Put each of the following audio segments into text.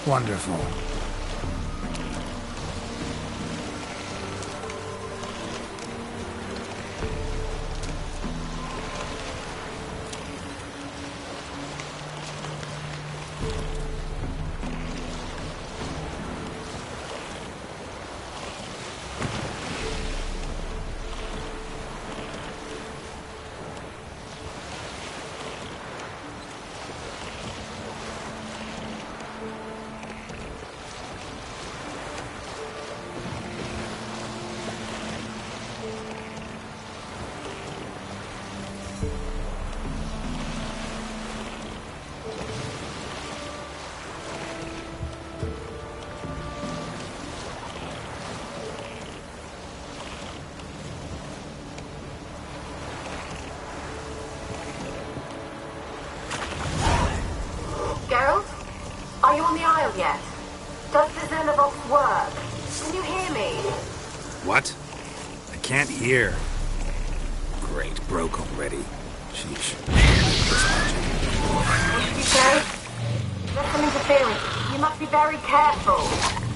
Wonderful. Are you on the aisle yet? Does the Xenobox work? Can you hear me? What? I can't hear. Great, broke already. Sheesh. What did you say? There's some interference. You must be very careful.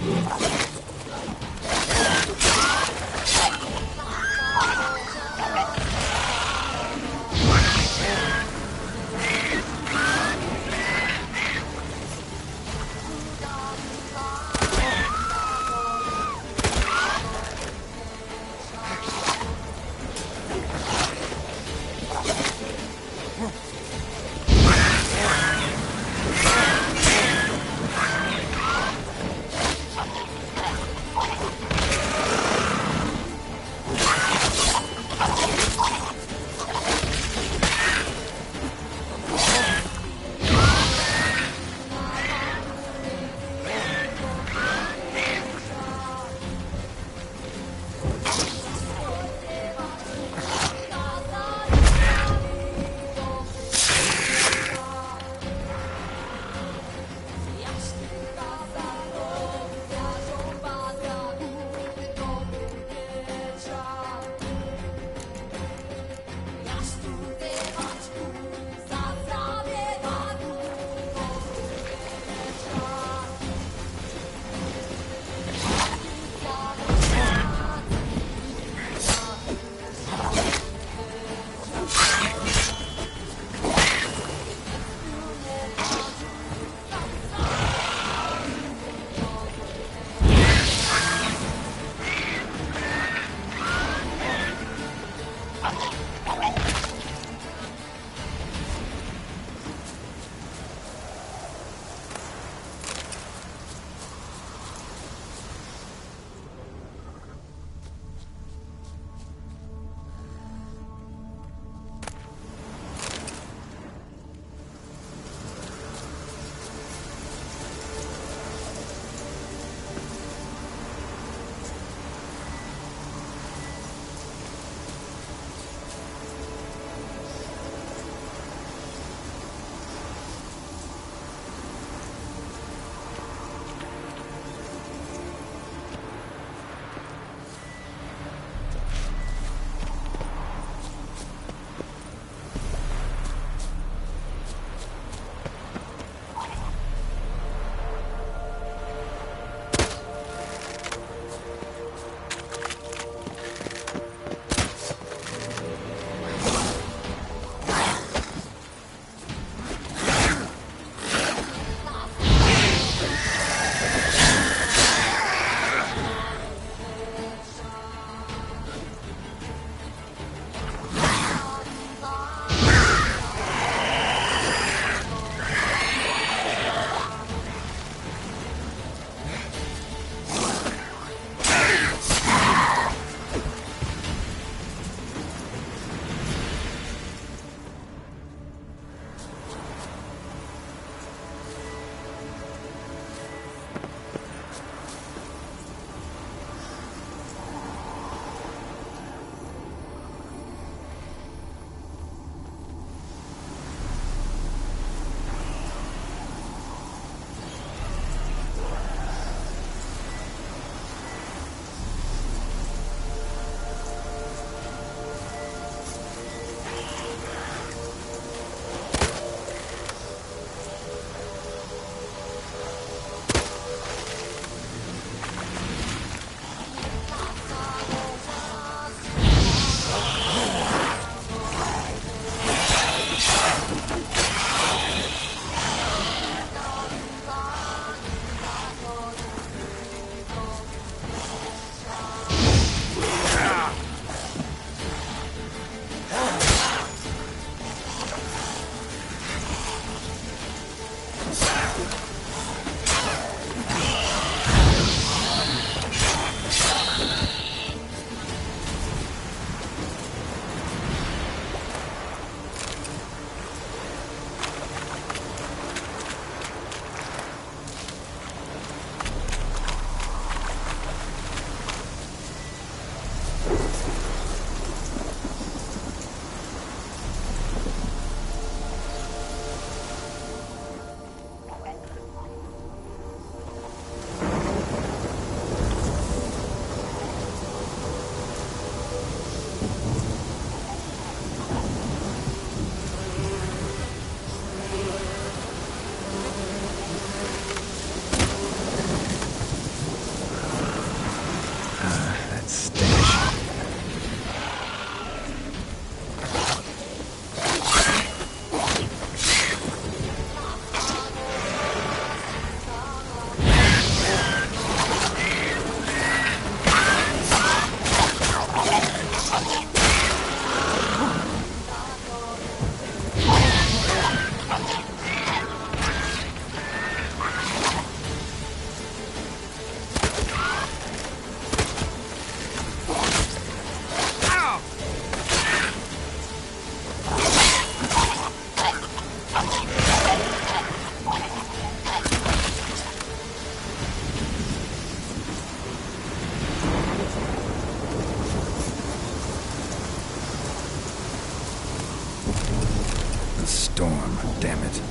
Storm, damn it.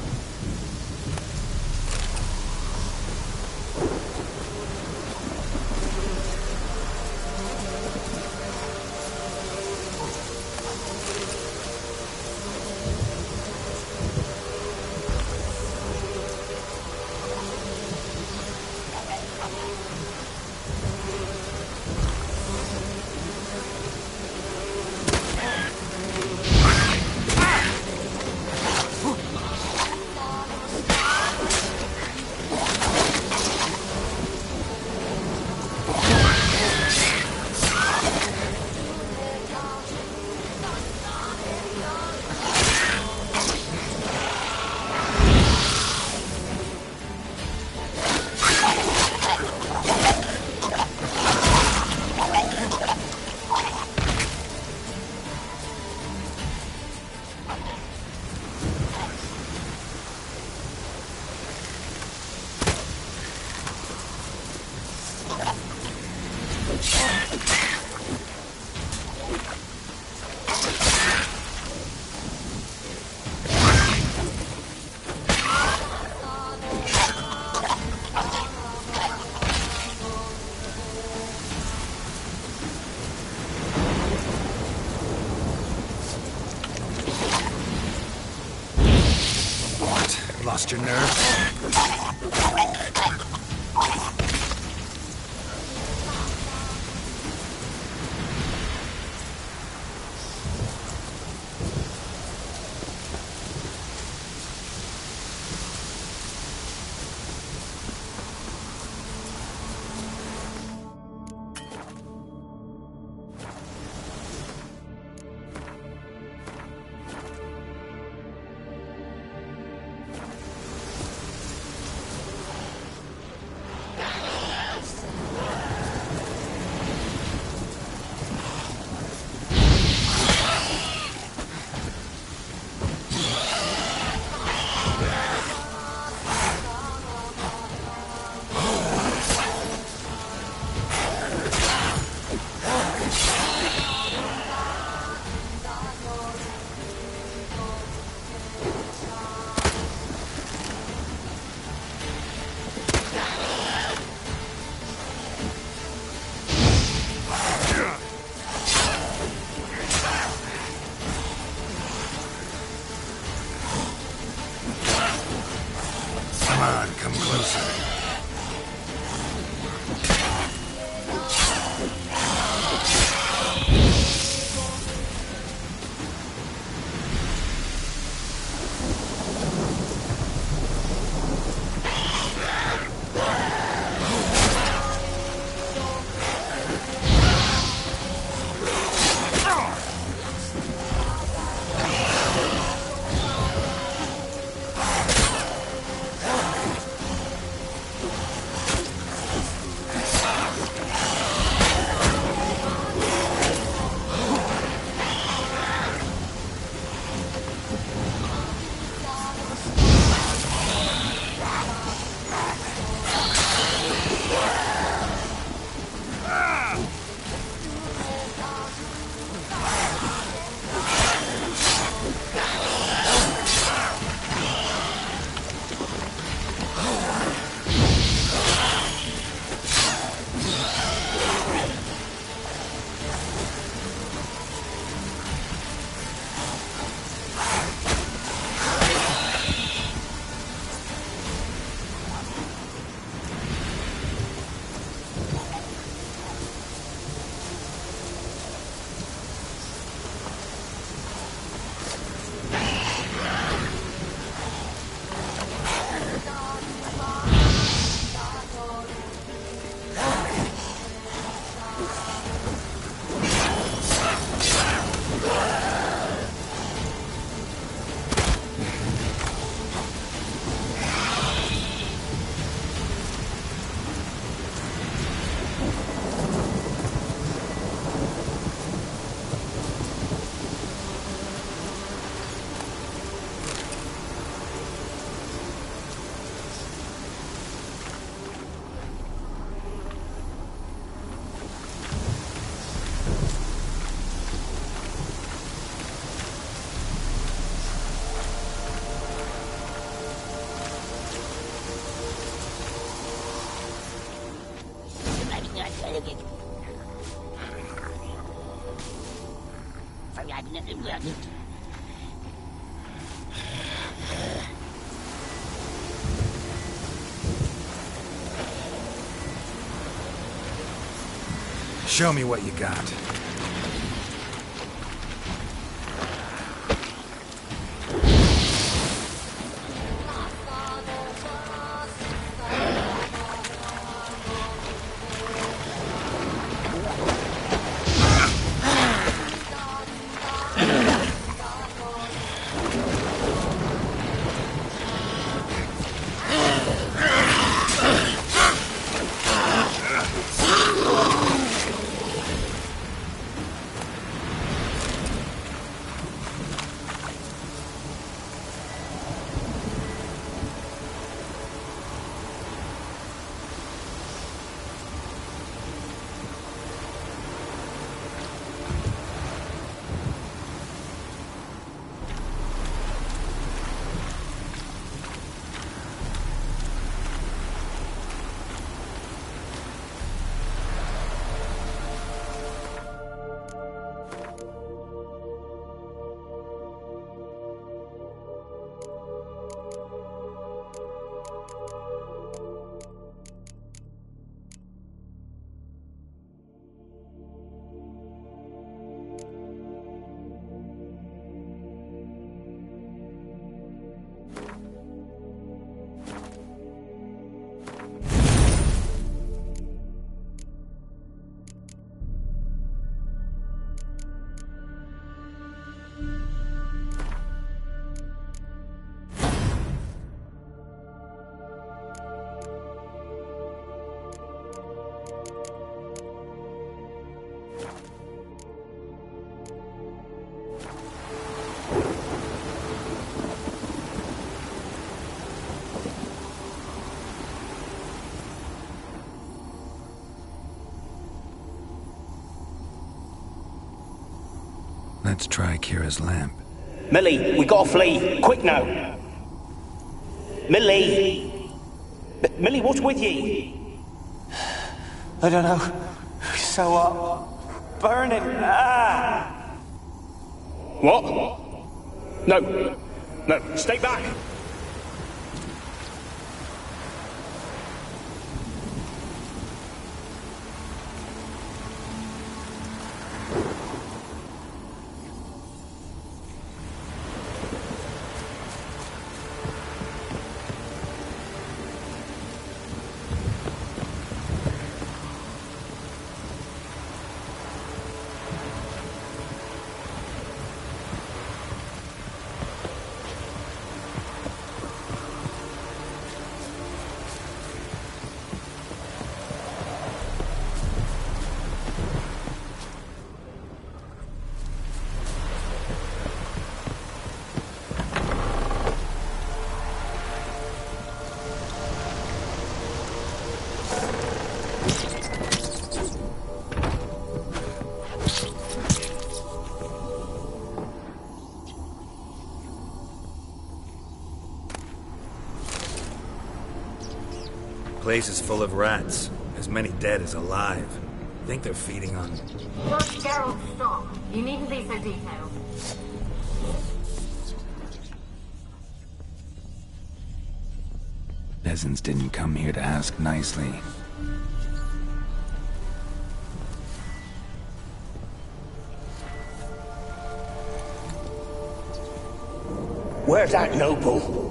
Lost your nerve? Come on, come closer. Show me what you got. Let's try Kira's lamp. Millie, we gotta flee. Quick now. Millie! Millie, what's with ye? I don't know. So what? Burning. Ah! What? No. No, stay back. Place is full of rats. As many dead as alive. Think they're feeding on... Look, Geralt, stop. You needn't be so detailed. Peasants didn't come here to ask nicely. Where's that noble?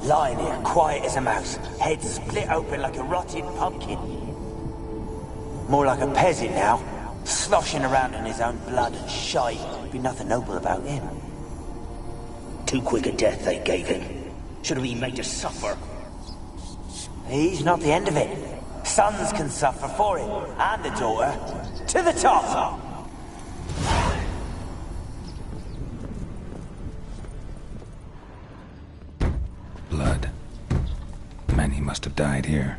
Lying here, quiet as a mouse, head split open like a rotting pumpkin. More like a peasant now, sloshing around in his own blood and shite. Be nothing noble about him. Too quick a death they gave him. Should have been made to suffer. He's not the end of it. Sons can suffer for it, and the daughter. To the top! Blood. Many must have died here.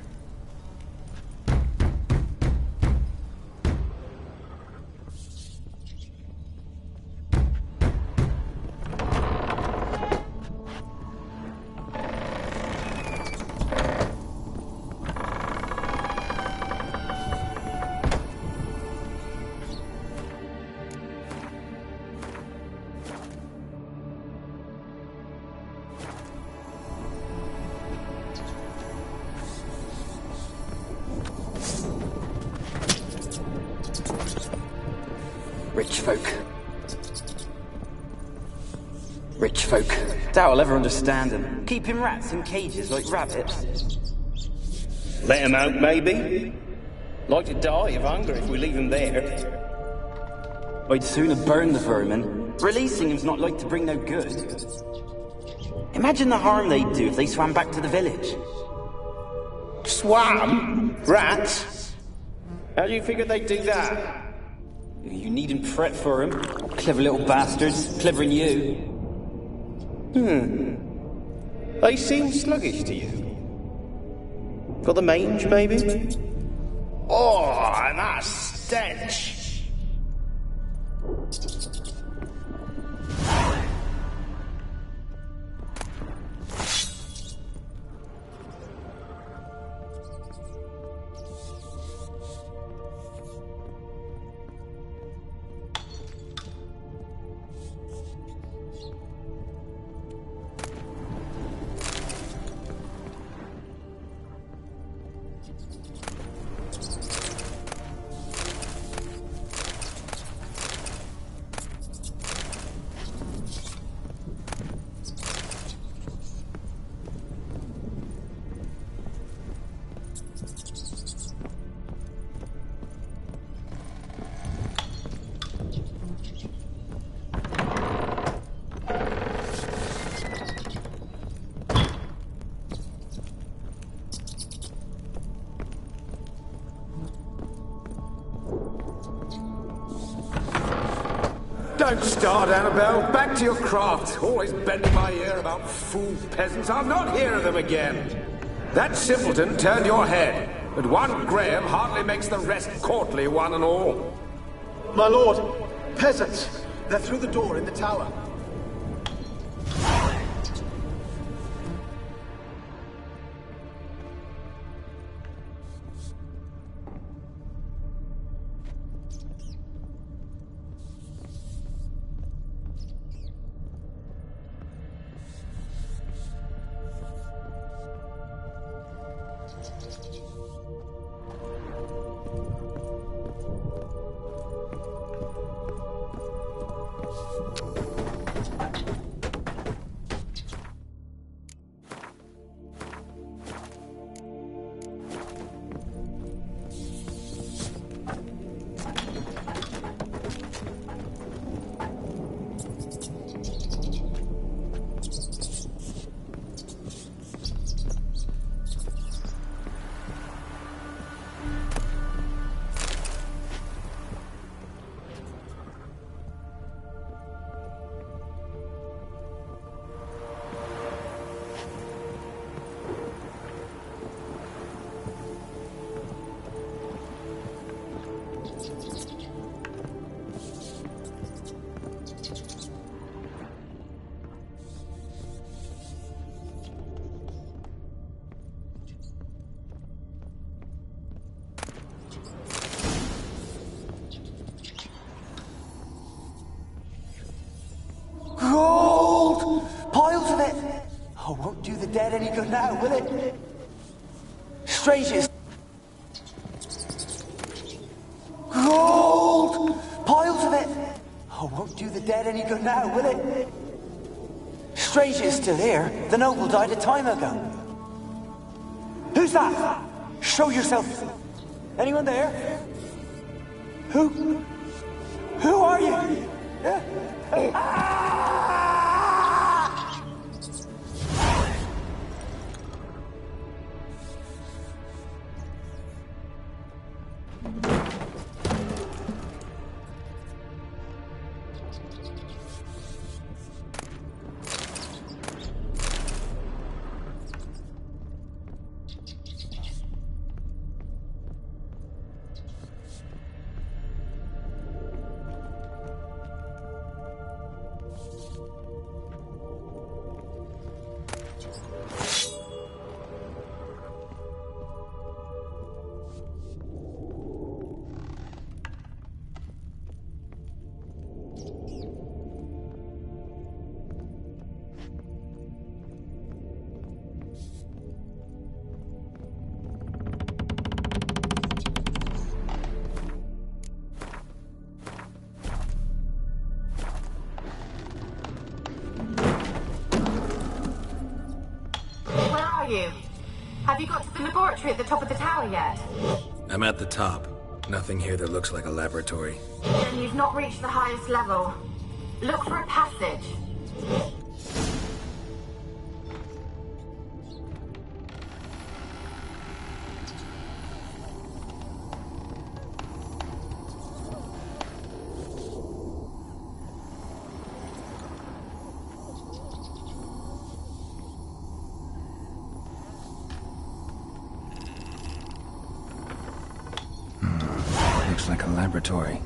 Rich folk. Rich folk. Doubt I'll ever understand them. Keeping rats in cages like rabbits. Let them out, maybe? Like to die of hunger if we leave them there. I'd sooner burn the vermin. Releasing him's not like to bring no good. Imagine the harm they'd do if they swam back to the village. Swam? Rats? How do you figure they'd do that? You needn't fret for 'em. Clever little bastards. Clever than you. They seem sluggish to you. Got the mange, maybe? Oh, and that stench! Don't start, Annabelle. Back to your craft. Always bending my ear about fool peasants. I'll not hear of them again. That simpleton turned your head, but one Graham hardly makes the rest courtly, one and all. My lord, peasants. They're through the door in the tower. Gold! Piles of it! Oh, won't do the dead any good now, will it? Strangers. Gold! Piles of it! Oh, won't do the dead any good now, will it? Stranger is still here. The noble died a time ago. Who's that? Show yourself. Anyone there? Who are you? Have you got to the laboratory at the top of the tower yet? I'm at the top. Nothing here that looks like a laboratory. Then you've not reached the highest level. Look for a passage. Looks like a laboratory.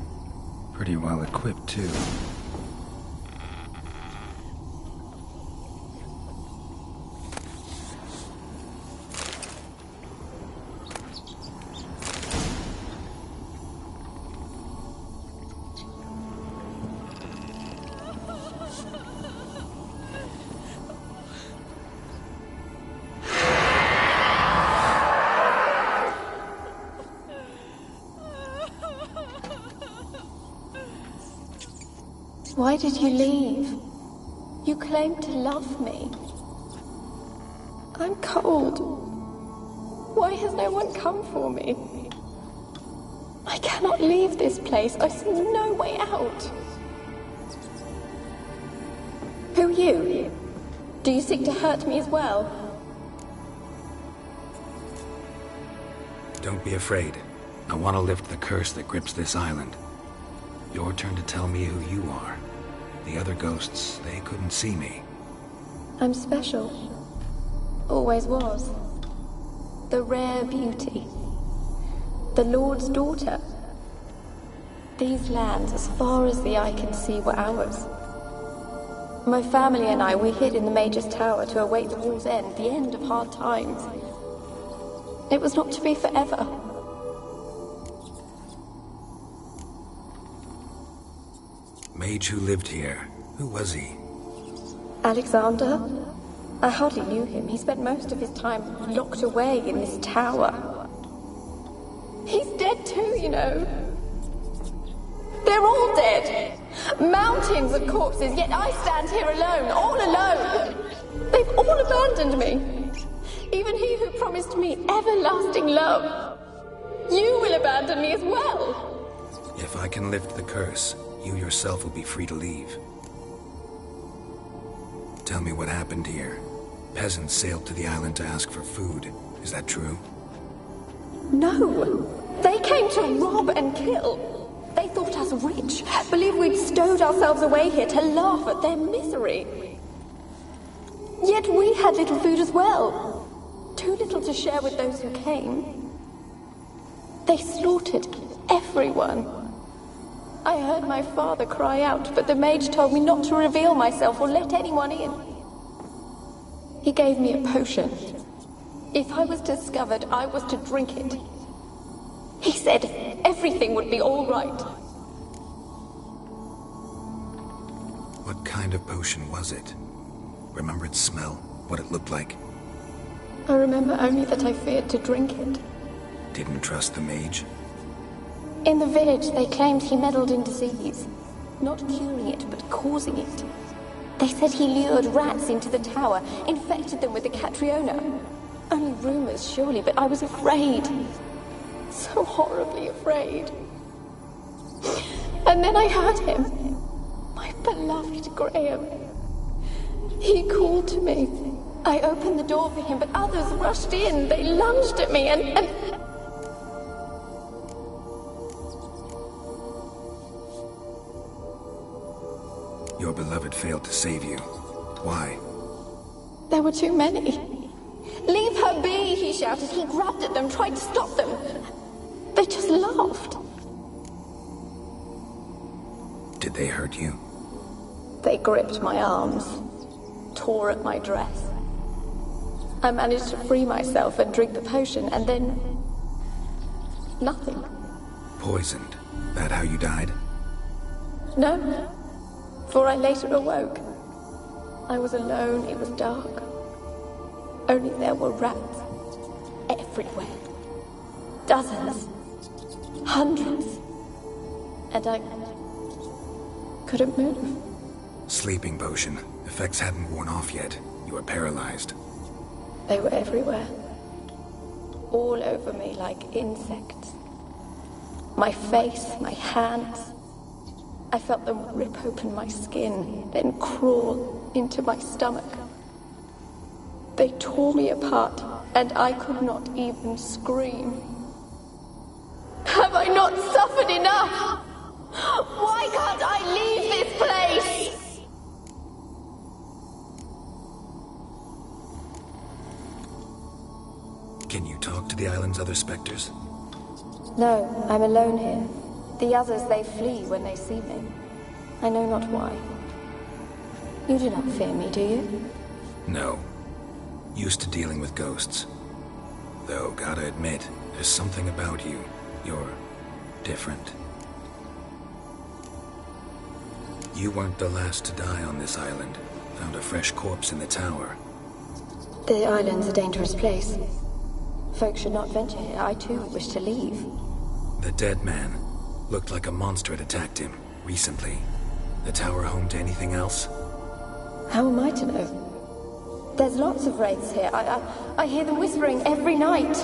Pretty well equipped, too. Why did you leave? You claimed to love me. I'm cold. Why has no one come for me? I cannot leave this place. I see no way out. Who are you? Do you seek to hurt me as well? Don't be afraid. I want to lift the curse that grips this island. Your turn to tell me who you are. The other ghosts, they couldn't see me. I'm special. Always was. The rare beauty. The Lord's daughter. These lands, as far as the eye can see, were ours. My family and I, we hid in the Major's Tower to await the war's end, the end of hard times. It was not to be forever. Mage who lived here. Who was he? Alexander? I hardly knew him. He spent most of his time locked away in this tower. He's dead too, you know. They're all dead. Mountains of corpses, yet I stand here alone, all alone. They've all abandoned me. Even he who promised me everlasting love. You will abandon me as well. If I can lift the curse, you yourself will be free to leave. Tell me what happened here. Peasants sailed to the island to ask for food. Is that true? No. They came to rob and kill. They thought us rich, believed we'd stowed ourselves away here to laugh at their misery. Yet we had little food as well. Too little to share with those who came. They slaughtered everyone. I heard my father cry out, but the mage told me not to reveal myself or let anyone in. He gave me a potion. If I was discovered, I was to drink it. He said everything would be all right. What kind of potion was it? Remember its smell? What it looked like? I remember only that I feared to drink it. Didn't trust the mage? In the village, they claimed he meddled in disease. Not curing it, but causing it. They said he lured rats into the tower, infected them with the Catriona. Only rumors, surely, but I was afraid. So horribly afraid. And then I heard him. My beloved Graham. He called to me. I opened the door for him, but others rushed in. They lunged at me and... Your beloved failed to save you. Why? There were too many. Leave her be, he shouted. He grabbed at them, tried to stop them. They just laughed. Did they hurt you? They gripped my arms, tore at my dress. I managed to free myself and drink the potion, and then... nothing. Poisoned. That how you died? No. For I later awoke. I was alone, it was dark. Only there were rats. Everywhere. Dozens. Hundreds. And I couldn't move. Sleeping potion. Effects hadn't worn off yet. You were paralyzed. They were everywhere. all over me like insects. My face, my hands. I felt them rip open my skin, then crawl into my stomach. They tore me apart, and I could not even scream. Have I not suffered enough? Why can't I leave this place? Can you talk to the island's other specters? No, I'm alone here. The others, they flee when they see me. I know not why. You do not fear me, do you? No. Used to dealing with ghosts. Though, gotta admit, there's something about you. You're different. You weren't the last to die on this island. Found a fresh corpse in the tower. The island's a dangerous place. Folks should not venture here. I too wish to leave. The dead man. Looked like a monster had attacked him, recently. The tower home to anything else? How am I to know? There's lots of wraiths here. I hear them whispering every night.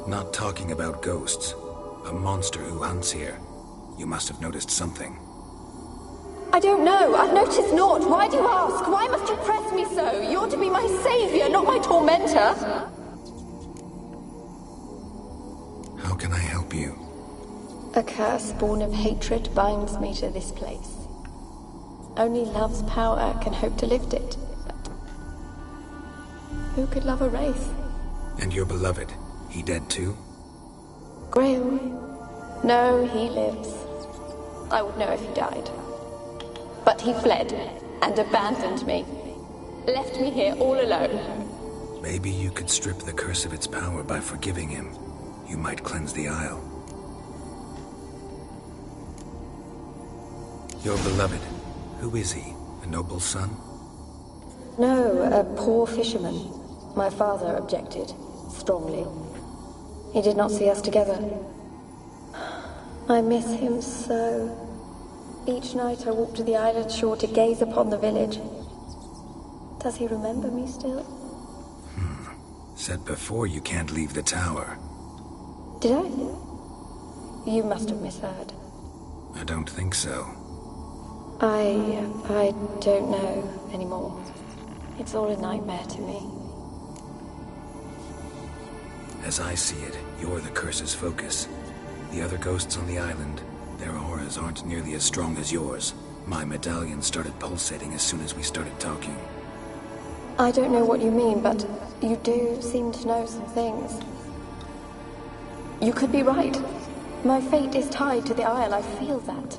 Not talking about ghosts. A monster who hunts here. You must have noticed something. I don't know. I've noticed naught. Why do you ask? Why must you press me so? You're to be my savior, not my tormentor. How can I help you? A curse born of hatred binds me to this place. Only love's power can hope to lift it. But who could love a wraith? And your beloved, he dead too? Graham? No, he lives. I would know if he died. But he fled and abandoned me. Left me here all alone. Maybe you could strip the curse of its power by forgiving him. You might cleanse the Isle. Your beloved, who is he? A noble son? No, a poor fisherman. My father objected, strongly. He did not see us together. I miss him so. Each night I walk to the island shore to gaze upon the village. Does he remember me still? Said before you can't leave the tower. Did I? You must have misheard. I don't think so. I don't know anymore. It's all a nightmare to me. As I see it, you're the curse's focus. The other ghosts on the island, their auras aren't nearly as strong as yours. My medallion started pulsating as soon as we started talking. I don't know what you mean, but you do seem to know some things. You could be right. My fate is tied to the Isle, I feel that.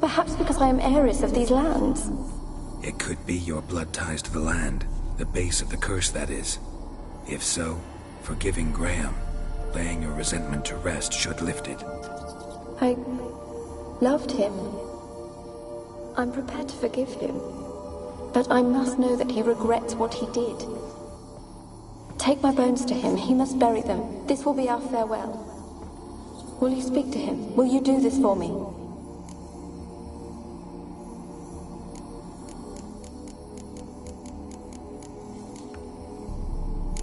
Perhaps because I am heiress of these lands. It could be your blood ties to the land, the base of the curse, that is. If so, forgiving Graham, laying your resentment to rest should lift it. I loved him. I'm prepared to forgive him. But I must know that he regrets what he did. Take my bones to him. He must bury them. This will be our farewell. Will you speak to him? Will you do this for me?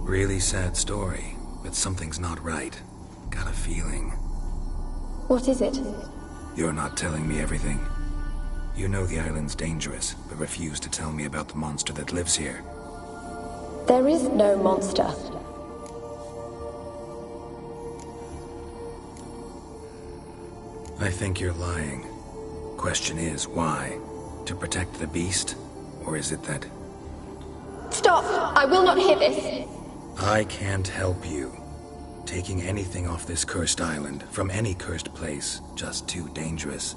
Really sad story, but something's not right. Got a feeling. What is it? You're not telling me everything. You know the island's dangerous, but refuse to tell me about the monster that lives here. There is no monster. I think you're lying. Question is, why? To protect the beast? Or is it that... Stop! I will not hear this! I can't help you. Taking anything off this cursed island, from any cursed place, just too dangerous.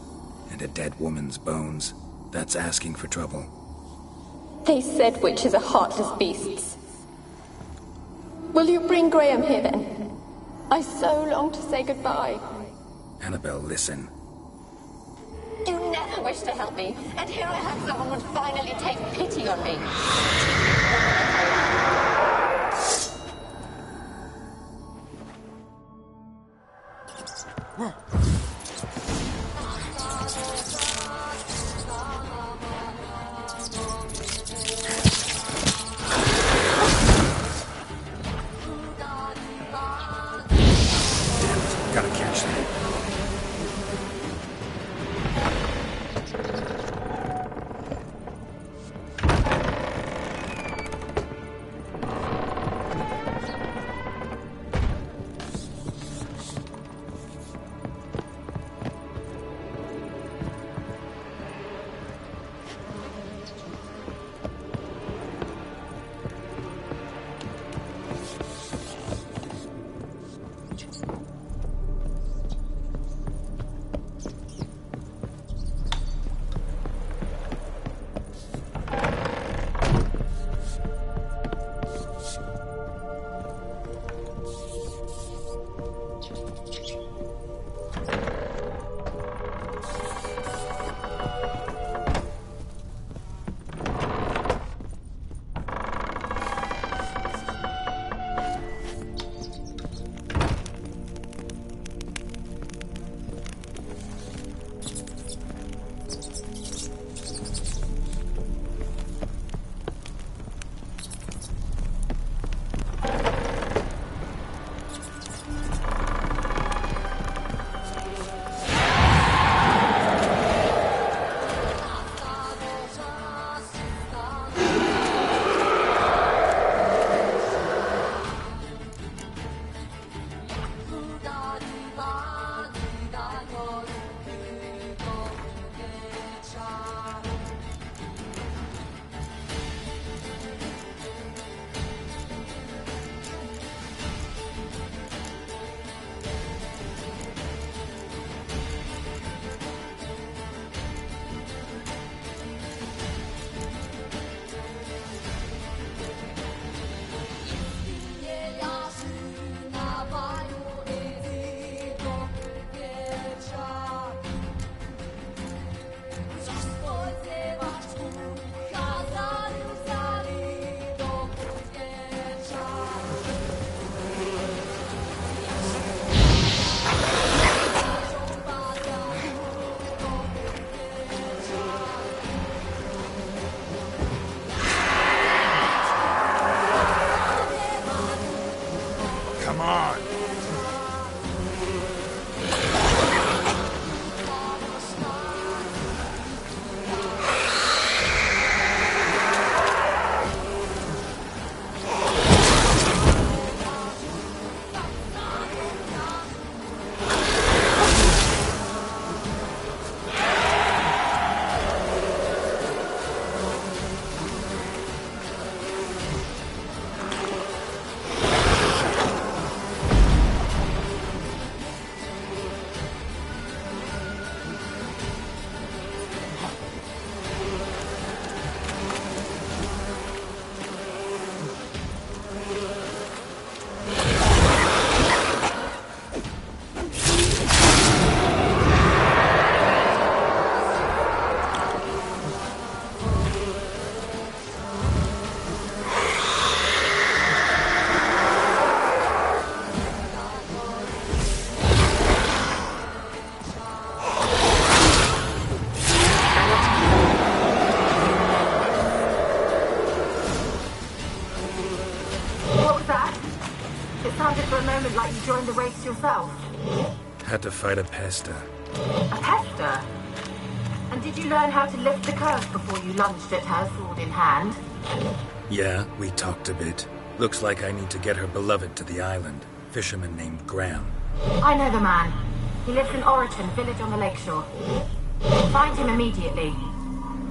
And a dead woman's bones, that's asking for trouble. They said witches are heartless beasts. Will you bring Graham here then? I so long to say goodbye. Annabelle, listen. You never wished to help me, and here I have someone would finally take pity on me. Come on. Like you joined the race yourself? Had to fight a pester. A pester? And did you learn how to lift the curse before you lunged at her, sword in hand? Yeah, we talked a bit. Looks like I need to get her beloved to the island. Fisherman named Graham. I know the man. He lives in Oriton, village on the lakeshore. Find him immediately.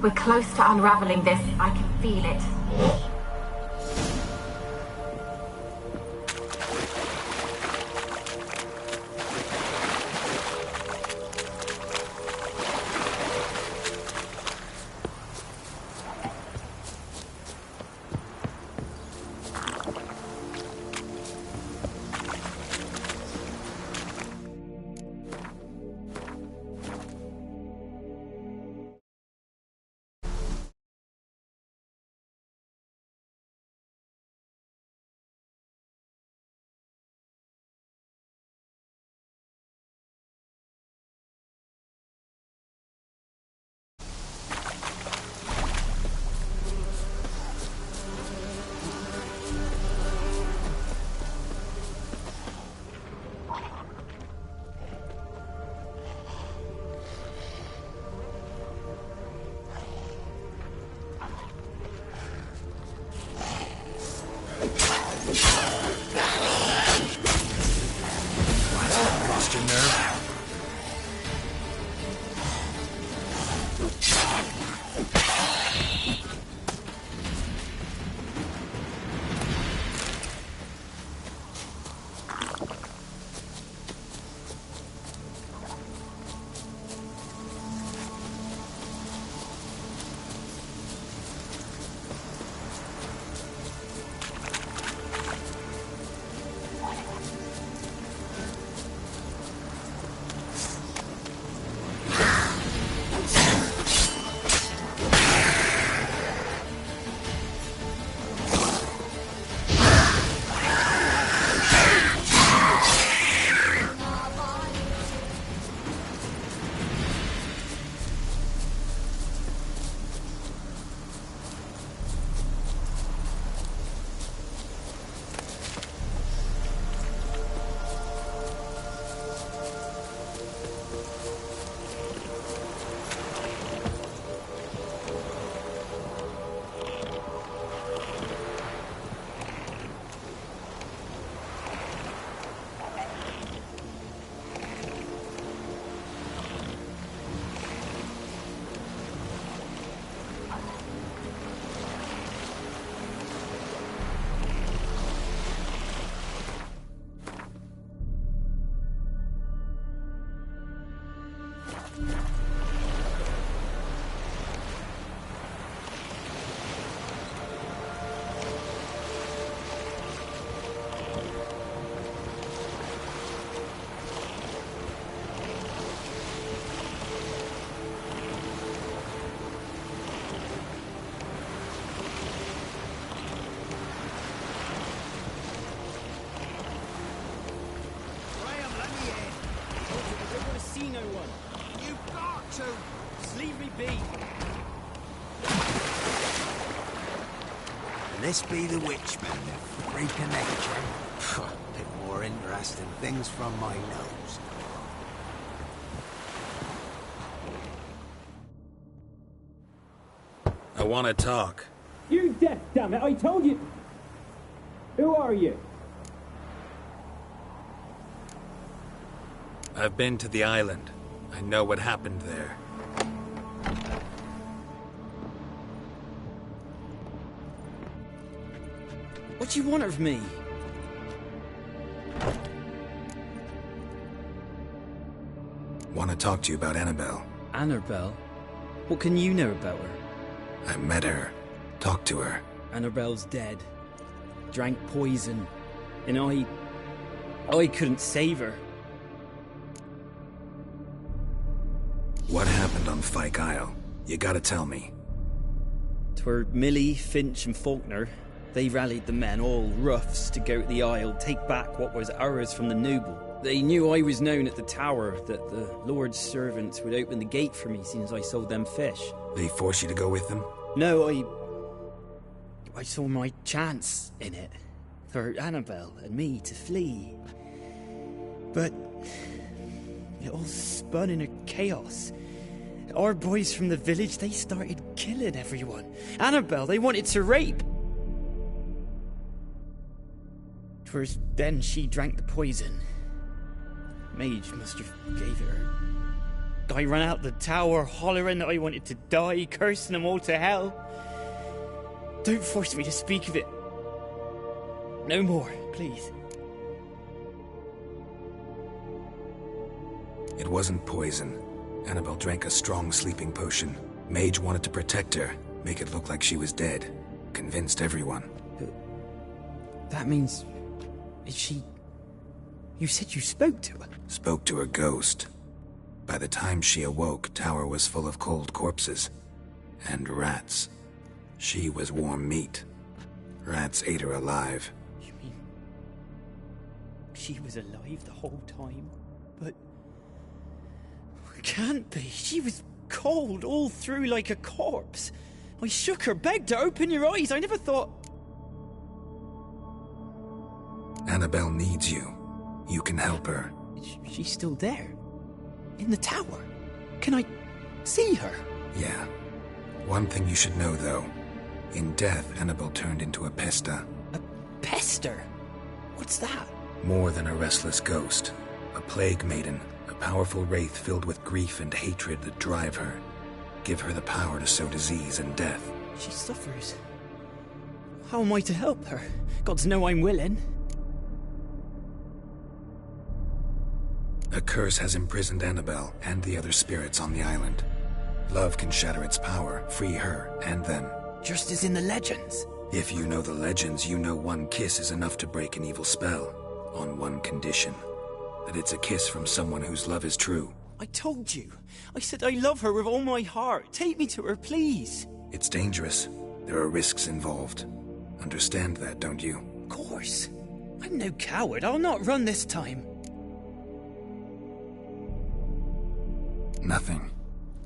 We're close to unraveling this. I can feel it. Lost your nerve? This be the witchman, the free connection. Bit more blasting things from my nose. I want to talk. You're deaf, damn it! I told you. Who are you? I've been to the island. I know what happened there. What do you want of me? Want to talk to you about Annabelle. Annabelle? What can you know about her? I met her. Talked to her. Annabelle's dead. Drank poison. And I couldn't save her. What happened on Fyke Isle? You gotta tell me. 'Twere Millie, Finch and Faulkner. They rallied the men, all roughs, to go to the Isle, take back what was ours from the noble. They knew I was known at the tower, that the Lord's servants would open the gate for me soon as I sold them fish. They force you to go with them? No, I saw my chance in it. For Annabelle and me to flee. But it all spun in a chaos. Our boys from the village, they started killing everyone. Annabelle, they wanted to rape. 'Twas then she drank the poison. Mage must have gave it her. I ran out the tower, hollering that I wanted to die, cursing them all to hell. Don't force me to speak of it. No more, please. It wasn't poison. Annabelle drank a strong sleeping potion. Mage wanted to protect her, make it look like she was dead. Convinced everyone. That means... Is she... You said you spoke to her? Spoke to her ghost. By the time she awoke, Tower was full of cold corpses. And rats. She was warm meat. Rats ate her alive. You mean... She was alive the whole time? But... Can't be. She was cold all through like a corpse. I shook her, begged her, open your eyes. I never thought... Annabelle needs you. You can help her. She's still there? In the tower? Can I see her? Yeah. One thing you should know, though. In death, Annabelle turned into a pesta. A pester? What's that? More than a restless ghost. A plague maiden. A powerful wraith filled with grief and hatred that drive her. Give her the power to sow disease and death. She suffers. How am I to help her? Gods know I'm willing. A curse has imprisoned Annabelle and the other spirits on the island. Love can shatter its power, free her and them. Just as in the legends. If you know the legends, you know one kiss is enough to break an evil spell. On one condition. That it's a kiss from someone whose love is true. I told you. I said I love her with all my heart. Take me to her, please. It's dangerous. There are risks involved. Understand that, don't you? Of course. I'm no coward. I'll not run this time. Nothing.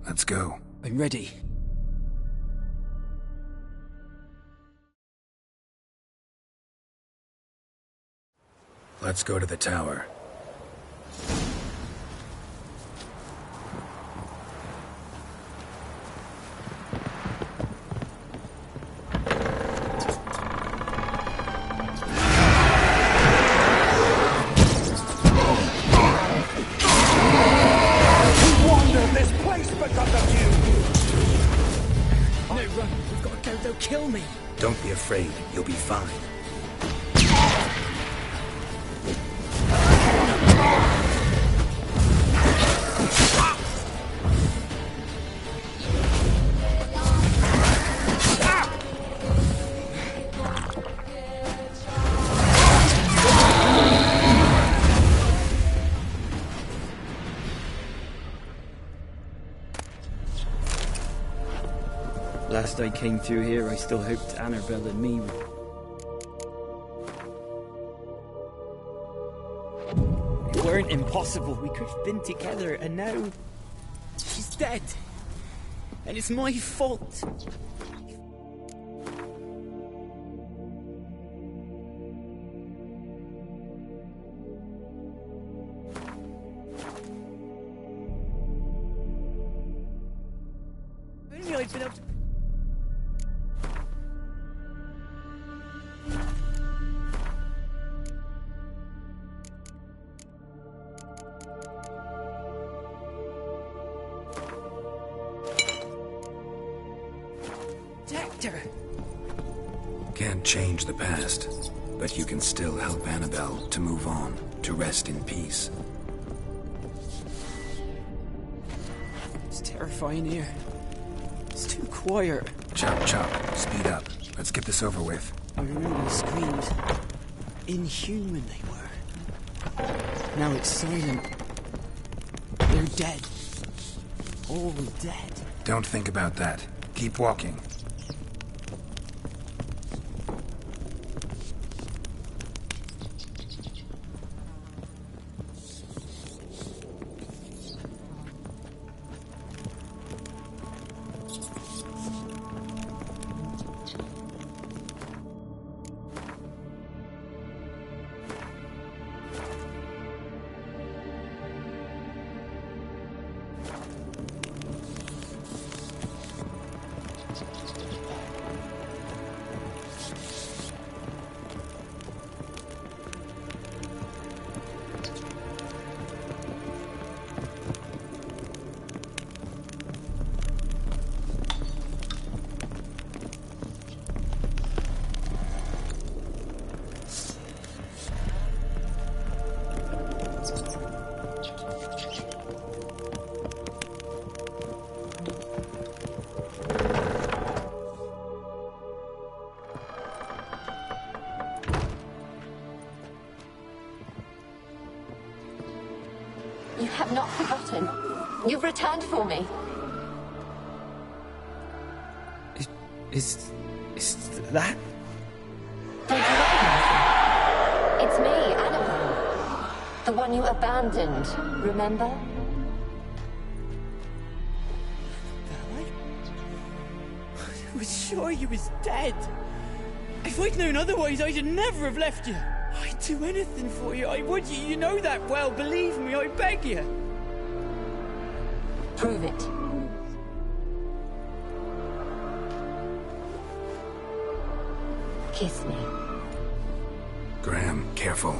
Let's go. I'm ready. Let's go to the tower. Kill me. Don't be afraid. You'll be fine. Last I came through here, I still hoped Annabelle and me would... It weren't impossible. We could have been together, and now... she's dead. And it's my fault. been able to... Doctor! Can't change the past, but you can still help Annabelle to move on, to rest in peace. It's terrifying here. It's too quiet. Chop, chop. Speed up. Let's get this over with. I remember the screams. Inhuman they were. Now it's silent. They're dead. All dead. Don't think about that. Keep walking. You have not forgotten. You've returned for me. Is that? Don't you recognize me? It's me, Annabelle. The one you abandoned, remember? I was sure you was dead. If I'd known otherwise, I'd never have left you. I'd do anything for you, I would. You know that well, believe me, I beg you. Prove it. Kiss me. Graham, careful.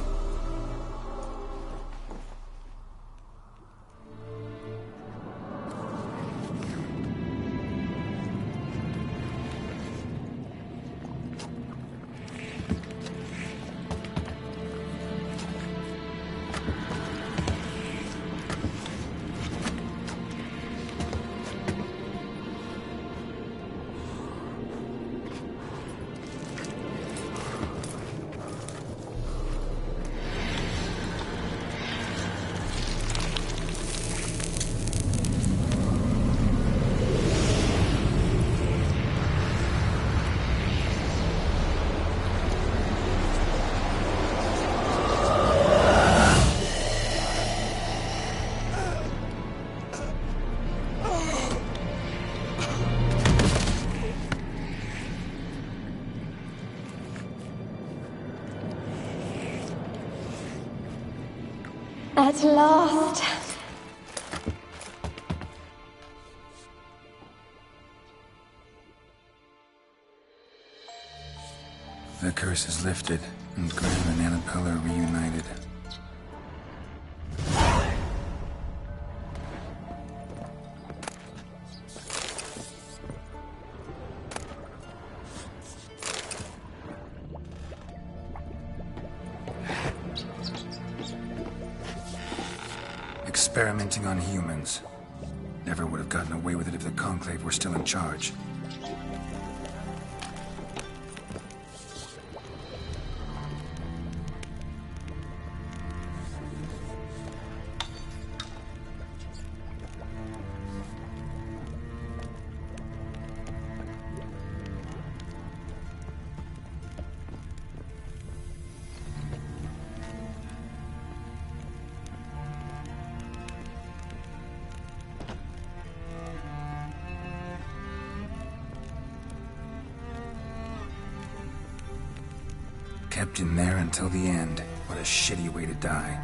At last. The curse is lifted, and Graham and Annabelle are reunited. Experimenting on humans. Never would have gotten away with it if the Conclave were still in charge. Kept in there until the end. What a shitty way to die.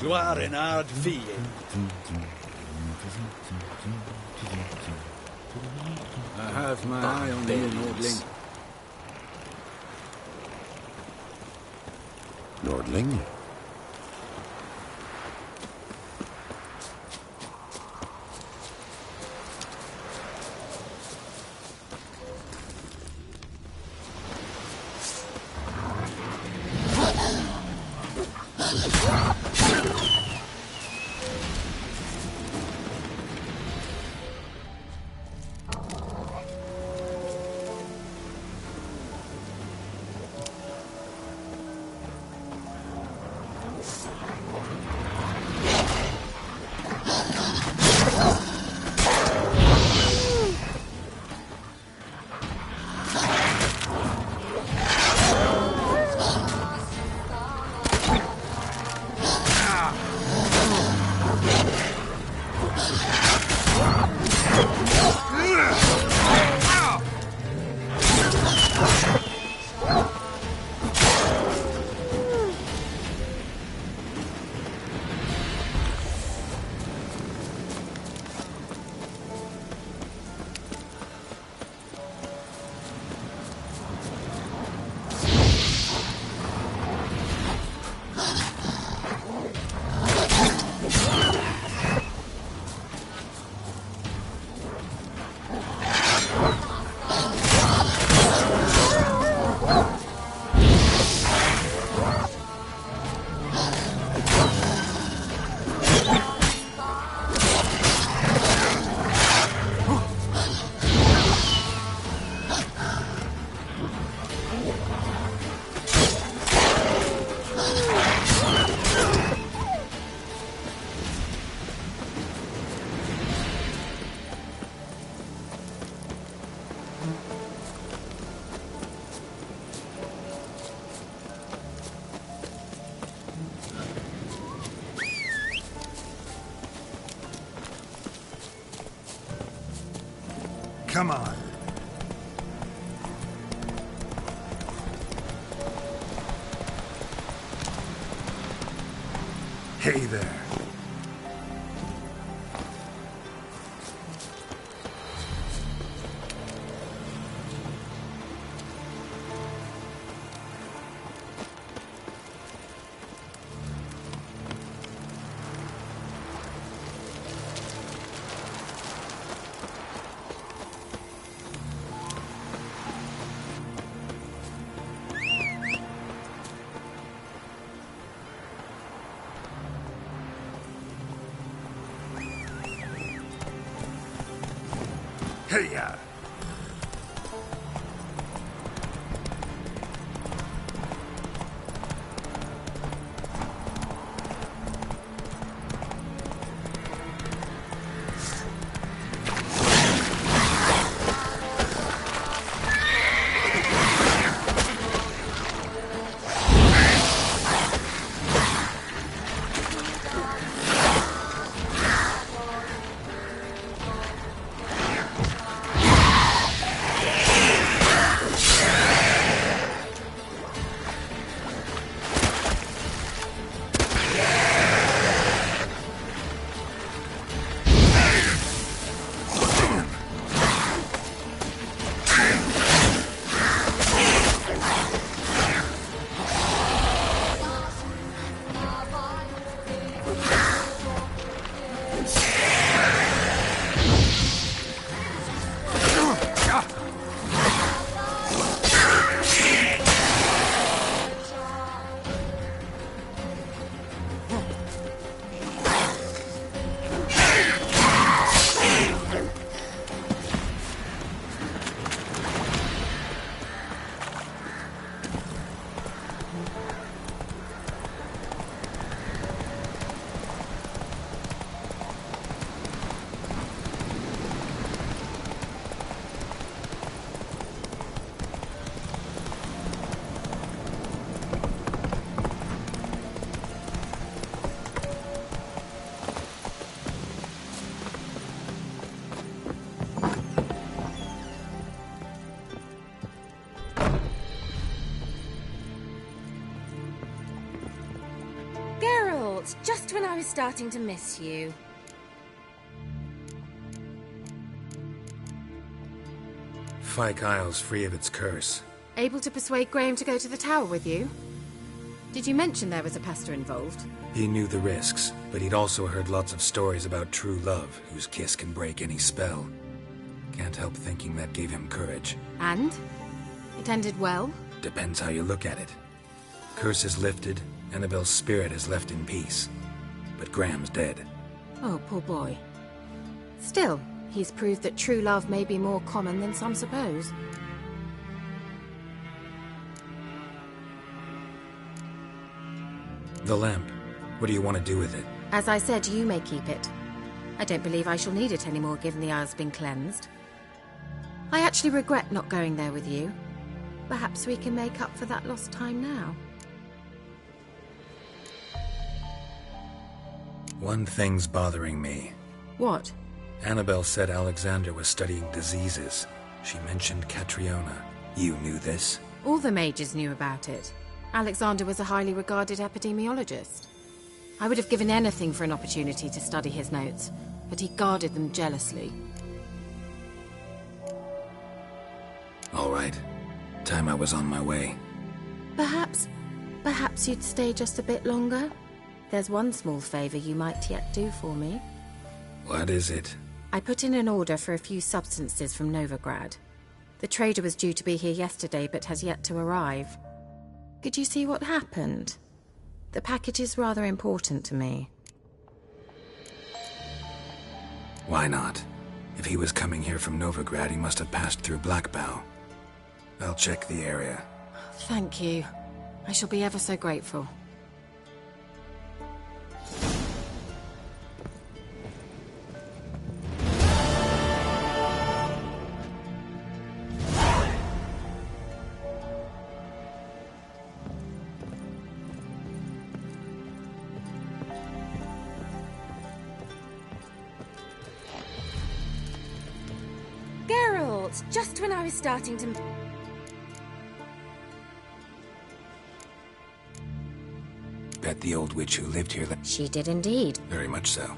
Du are en hard fiend. I have my eye on you, Nordling. Nordling? Come on. Hey there. Hey-ya! just when I was starting to miss you. Fyke Isle's free of its curse. Able to persuade Graham to go to the tower with you? Did you mention there was a pester involved? He knew the risks, but he'd also heard lots of stories about true love, whose kiss can break any spell. Can't help thinking that gave him courage. And? It ended well? Depends how you look at it. Curse is lifted, Annabelle's spirit is left in peace. But Graham's dead. Oh, poor boy. Still, he's proved that true love may be more common than some suppose. The lamp. What do you want to do with it? As I said, you may keep it. I don't believe I shall need it anymore, given the Isle's been cleansed. I actually regret not going there with you. Perhaps we can make up for that lost time now. One thing's bothering me. What? Annabelle said Alexander was studying diseases. She mentioned Catriona. You knew this? All the mages knew about it. Alexander was a highly regarded epidemiologist. I would have given anything for an opportunity to study his notes, but he guarded them jealously. All right. Time I was on my way. Perhaps you'd stay just a bit longer? There's one small favor you might yet do for me. What is it? I put in an order for a few substances from Novigrad. The trader was due to be here yesterday, but has yet to arrive. Could you see what happened? The package is rather important to me. Why not? If he was coming here from Novigrad, he must have passed through Blackbow. I'll check the area. Thank you. I shall be ever so grateful. Just when I was starting to... Bet the old witch who lived here... She did indeed. Very much so.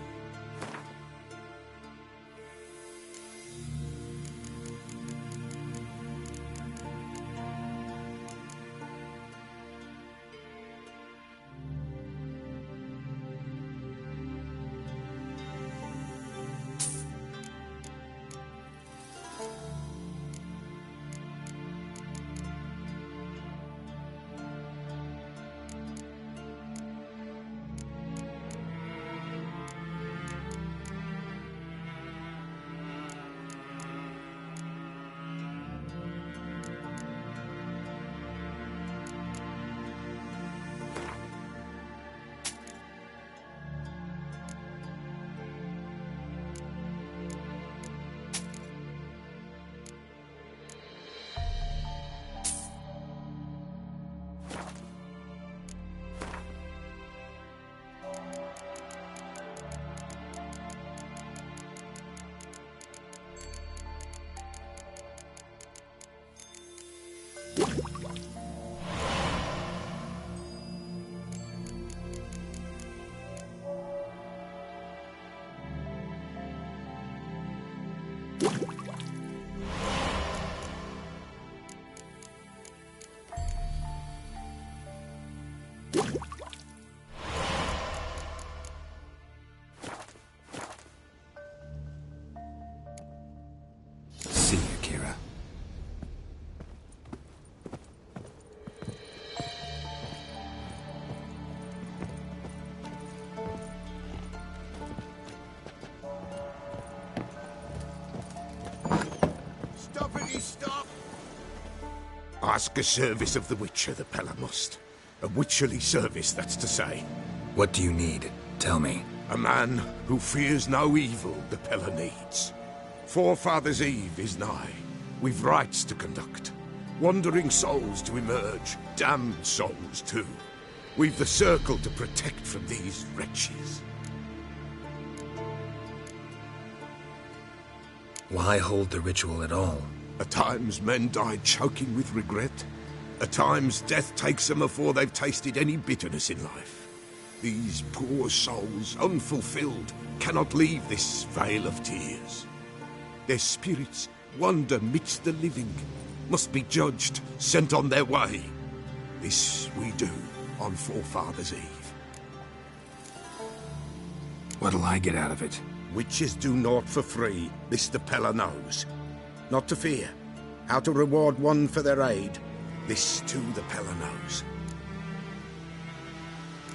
See you, Kira. Stop! Ask a service of the Witcher, the Pella must. A witcherly service, that's to say. What do you need? Tell me. A man who fears no evil the Pella needs. Forefathers' Eve is nigh. We've rites to conduct. Wandering souls to emerge. Damned souls, too. We've the circle to protect from these wretches. Why hold the ritual at all? At times men die choking with regret. At times death takes them before they've tasted any bitterness in life. These poor souls, unfulfilled, cannot leave this vale of tears. Their spirits wander midst the living, must be judged, sent on their way. This we do on Forefathers' Eve. What'll I get out of it? Witches do naught for free, this the Peller knows. Not to fear. How to reward one for their aid, this too the Peller knows.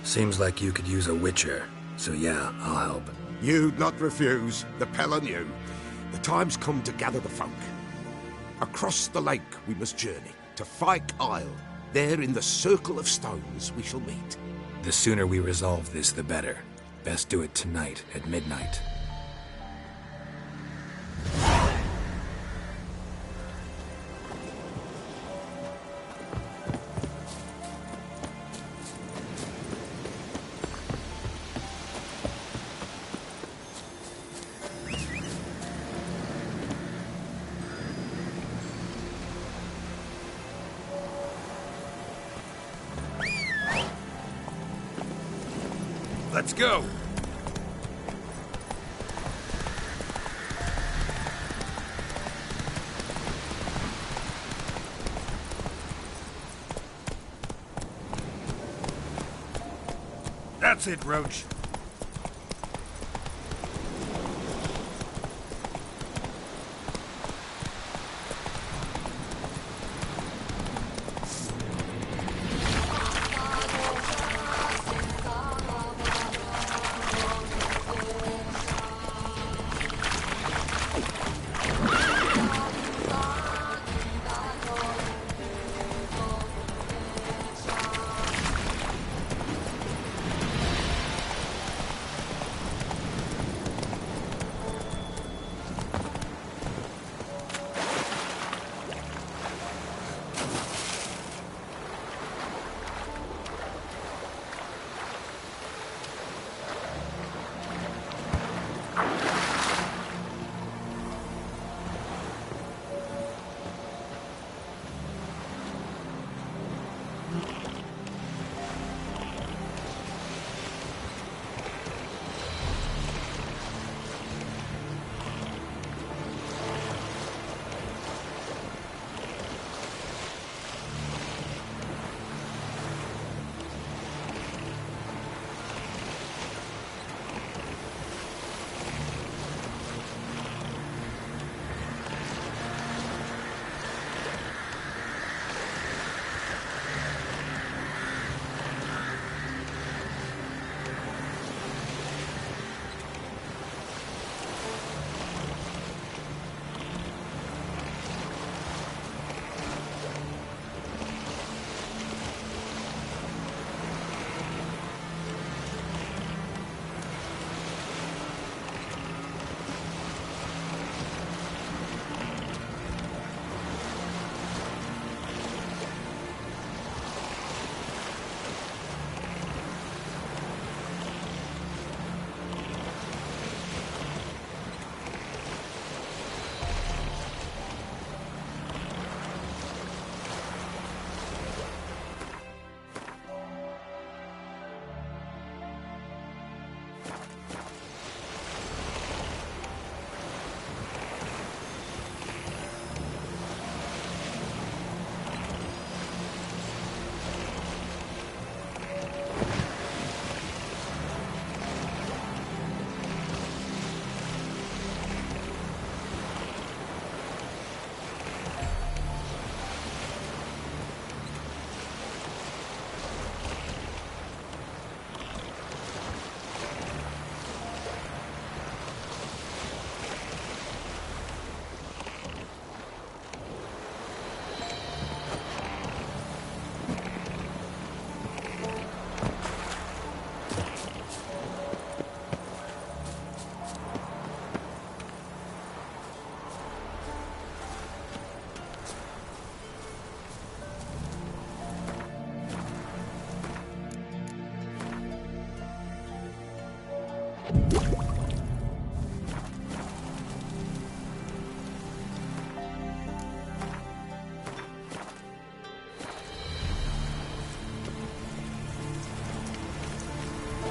Seems like you could use a witcher, so yeah, I'll help. You'd not refuse, the Peller knew. The time's come to gather the folk. Across the lake we must journey, to Fyke Isle. There in the circle of stones we shall meet. The sooner we resolve this, the better. Best do it tonight, at midnight. Let's go! That's it, Roach.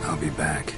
I'll be back.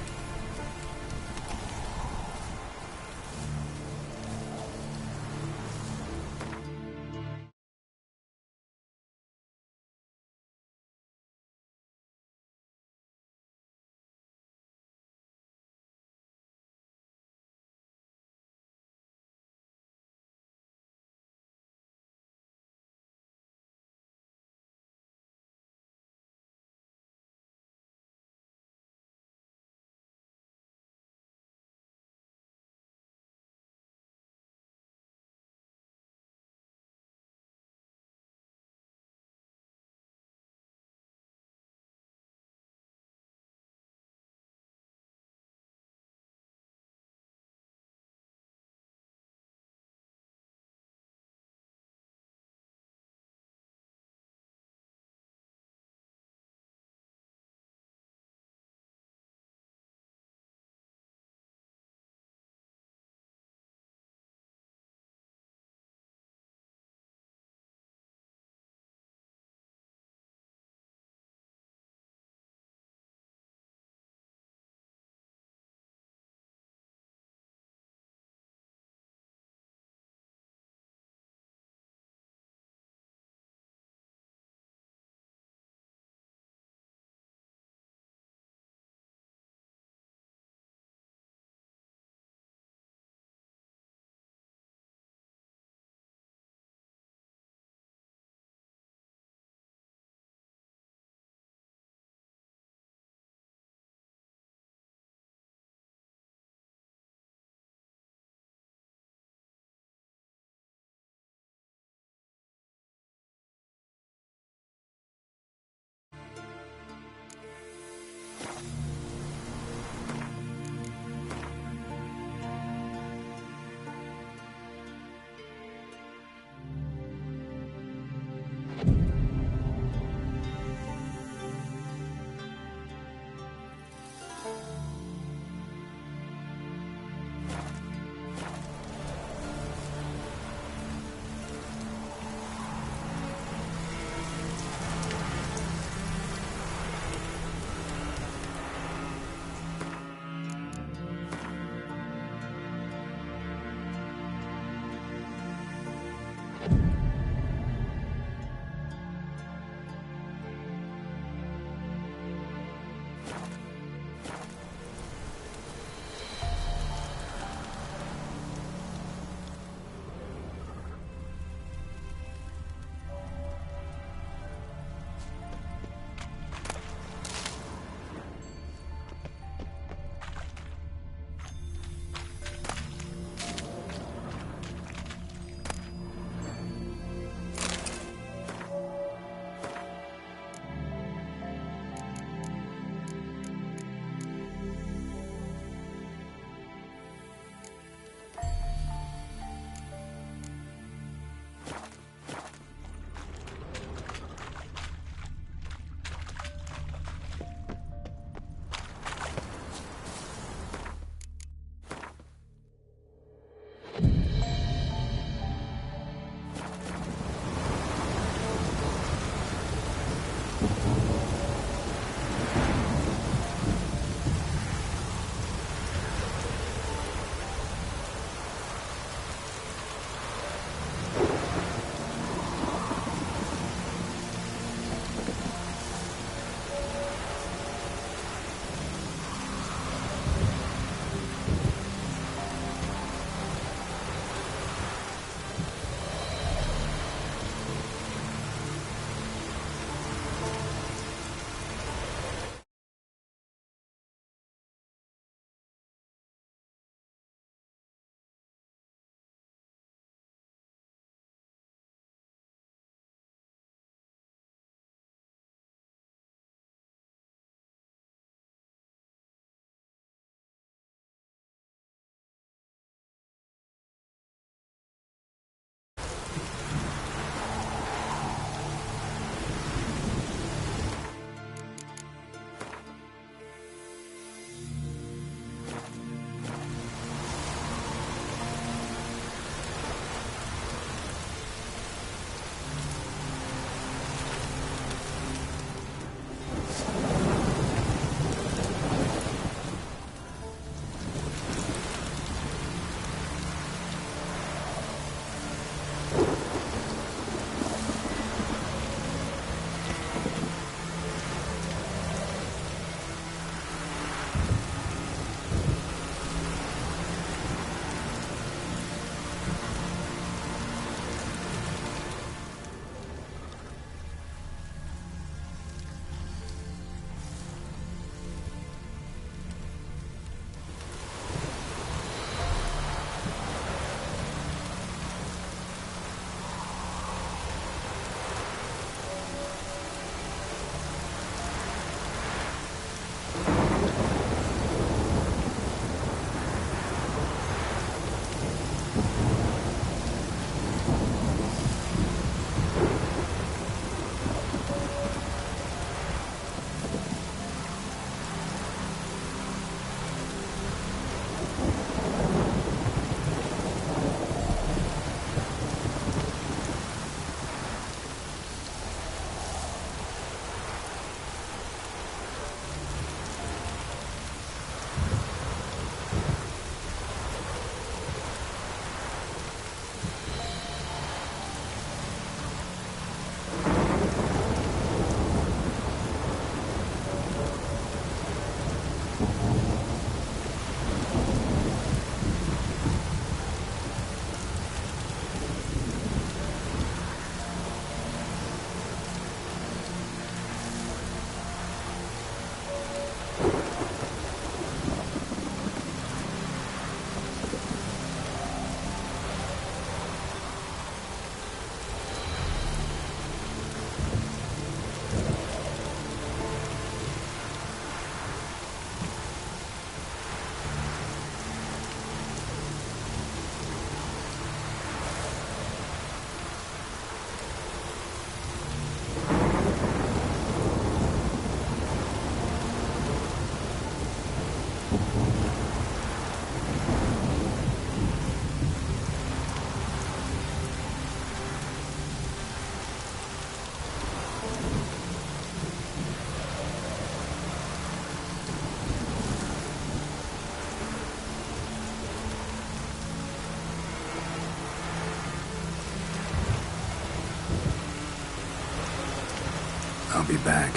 I'll be back.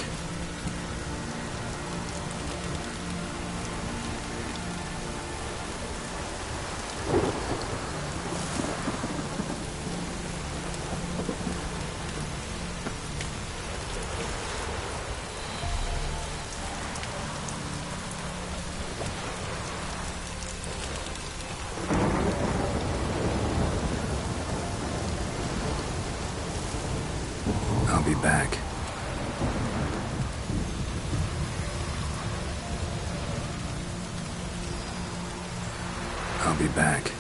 I'll be back. I'll be back.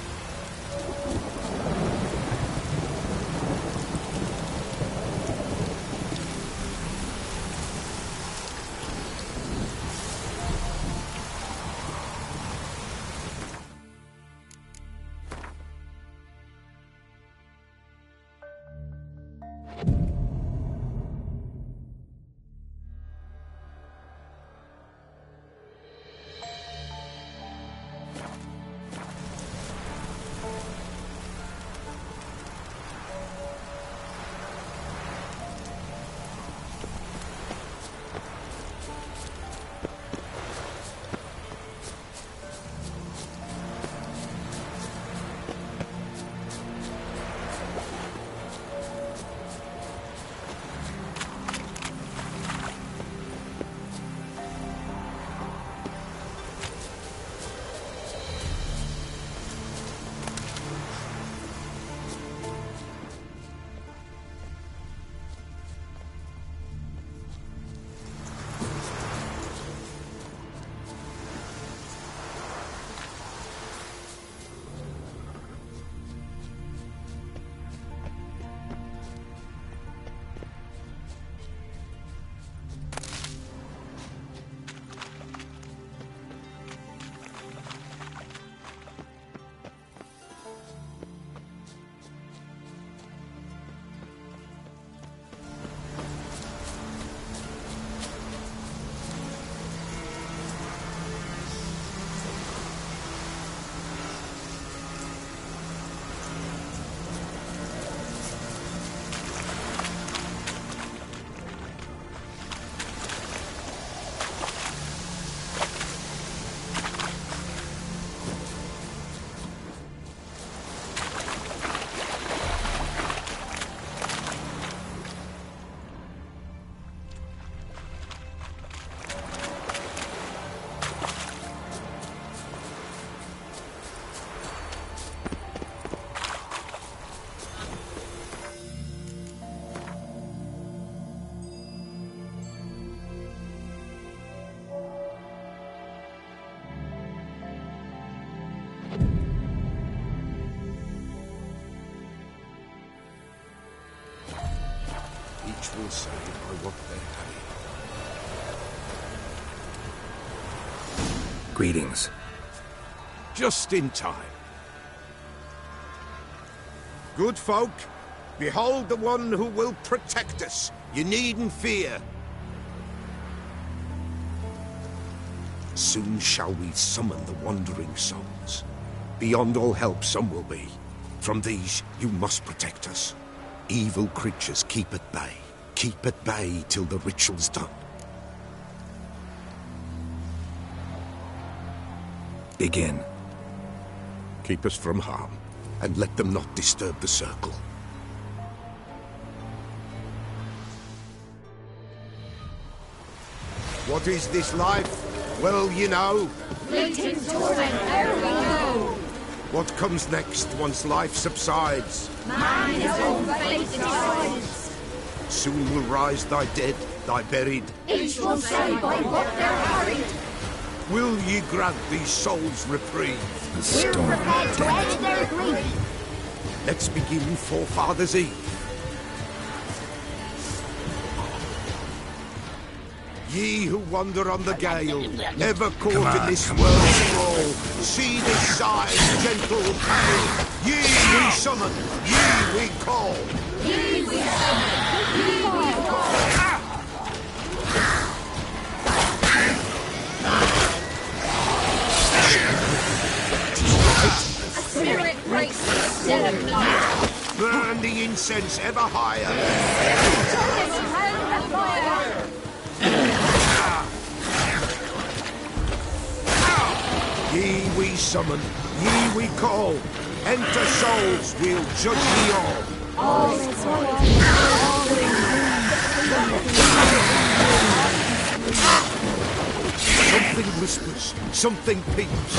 Will say by what they carry. Greetings. Just in time. Good folk, behold the one who will protect us. You needn't fear. Soon shall we summon the wandering souls. Beyond all help some will be. From these you must protect us. Evil creatures keep at bay. Keep at bay till the ritual's done. Begin. Keep us from harm, and let them not disturb the circle. What is this life? Well, you know. Fleeting torment, there we go. What comes next once life subsides? Man is own fate decides. Soon will rise thy dead, thy buried. Each will say by what they're hurried. Will ye grant these souls reprieve? We're prepared to end their grief. Let's begin Forefathers' Eve. Ye who wander on the gale, ever caught in this world's thrall, see this sigh's gentle pain. Ye we summon, ye we call. Ye we summon, ye we call. Spirit breaks the still of night. Burn the incense ever higher. Ye we summon, ye we call. Enter souls, we'll judge ye all. All is well. Something whispers, something peeps.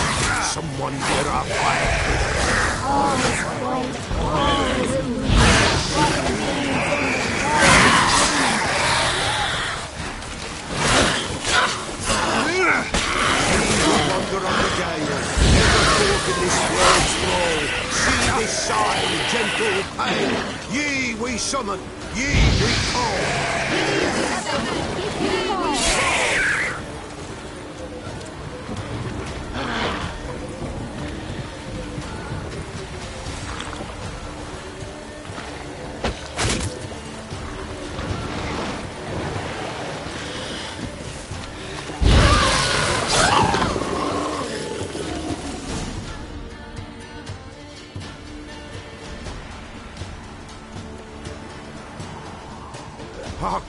Someone near our fire. All is well. All is Wander on the gale, never caught in this world's thrall. See this sigh, gentle pain. Ye we summon, ye we call. Hark!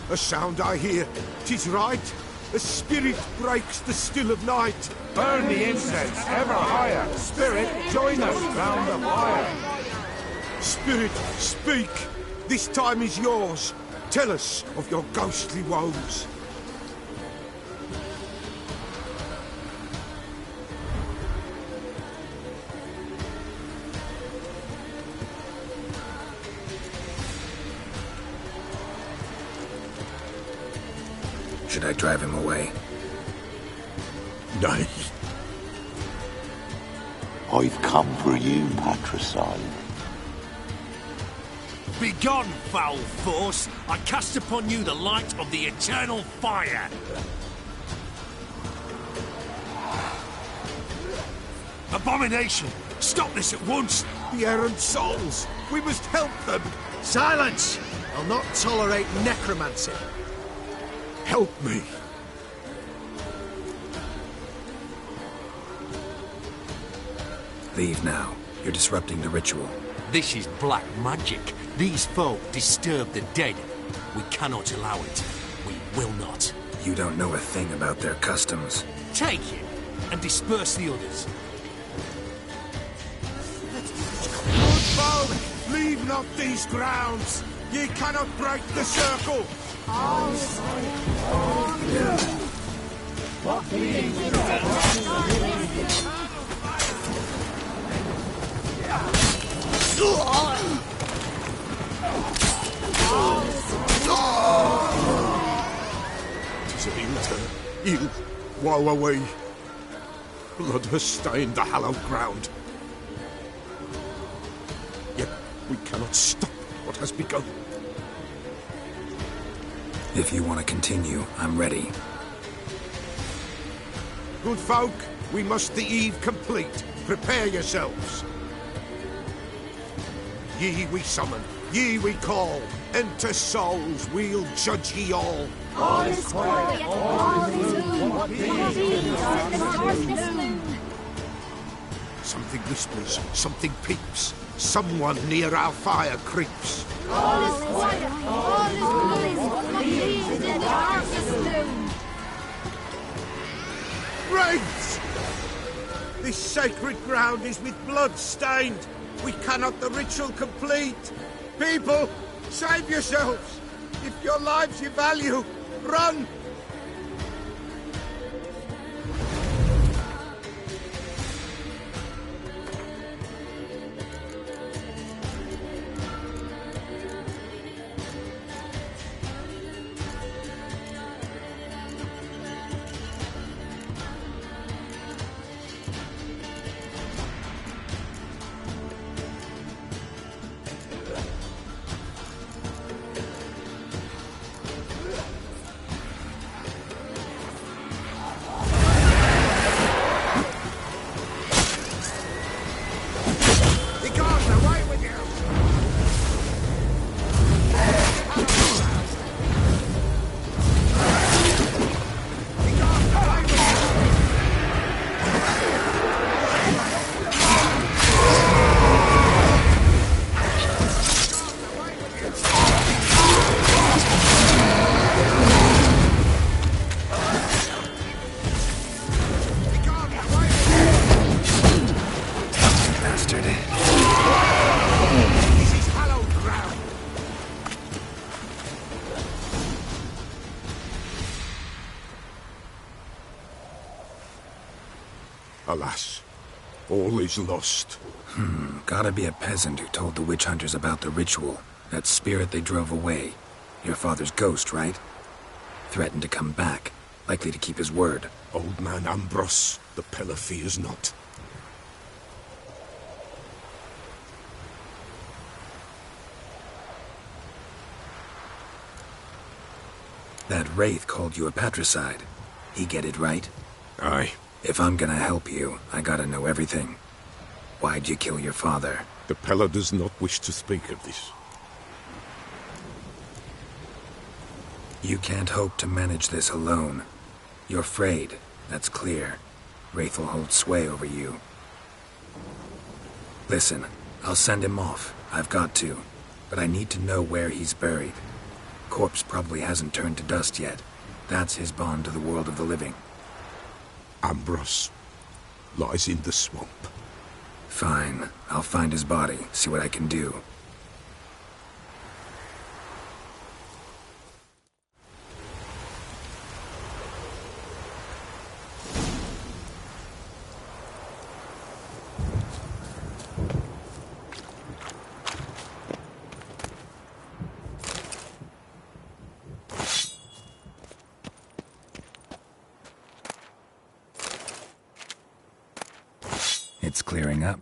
A sound I hear. 'Tis right. A spirit breaks the still of night. Burn the incense ever higher. Spirit, join us round the fire. Spirit, speak. This time is yours. Tell us of your ghostly woes. Should I drive him away? Nay. I've come for you, patricide. Begone, foul force! I cast upon you the light of the eternal fire! Abomination! Stop this at once! The errant souls! We must help them! Silence! I'll not tolerate necromancy. Help me! Leave now. You're disrupting the ritual. This is black magic. These folk disturb the dead. We cannot allow it. We will not. You don't know a thing about their customs. Take it and disperse the others. Good folk, leave not these grounds. Ye cannot break the circle. Tis an ill turn, ill, woe away. Blood has stained the hallowed ground. Yet we cannot stop what has begun. If you want to continue, I'm ready. Good folk, we must the eve complete. Prepare yourselves. Ye we summon, ye we call. Enter souls, we'll judge ye all. All is quiet. All is Something whispers, something peeps. Someone near our fire creeps. All is quiet. All is in the darkest gloom. Wraiths! This sacred ground is with blood stained. We cannot the ritual complete. People, save yourselves. If your lives you value, run! Alas, all is lost. Gotta be a peasant who told the witch hunters about the ritual. That spirit they drove away. Your father's ghost, right? Threatened to come back. Likely to keep his word. Old man Ambrose, the Pella fears not. That wraith called you a patricide. He get it right? Aye. If I'm gonna help you, I gotta know everything. Why'd you kill your father? The Pella does not wish to speak of this. You can't hope to manage this alone. You're afraid, that's clear. Wraith will hold sway over you. Listen, I'll send him off. I've got to. But I need to know where he's buried. Corpse probably hasn't turned to dust yet. That's his bond to the world of the living. Ambrose lies in the swamp. Fine. I'll find his body, see what I can do. It's clearing up.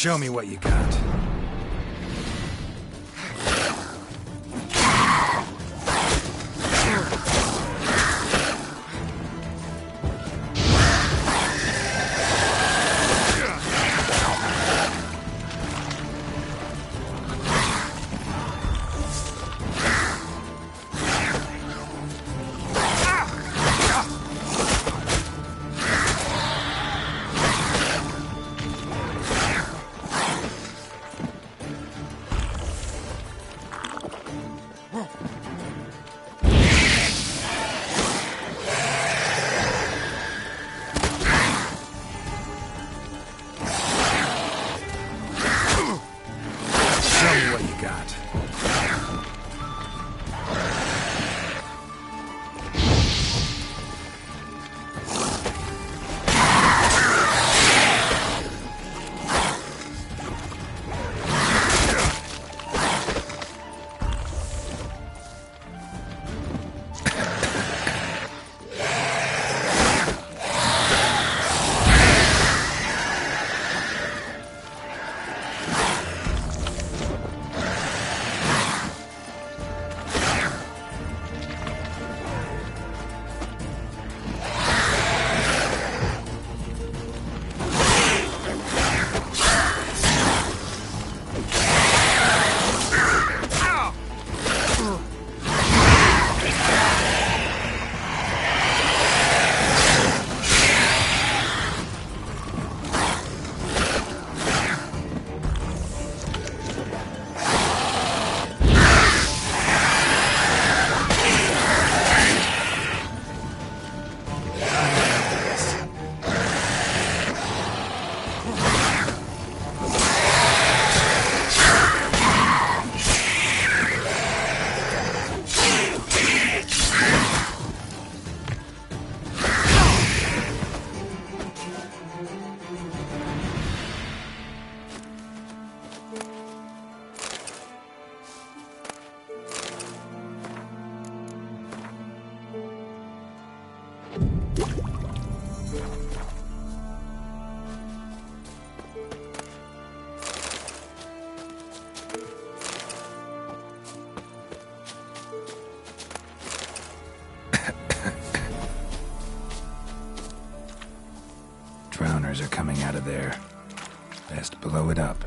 Show me what you got. Drowners are coming out of there. Best blow it up.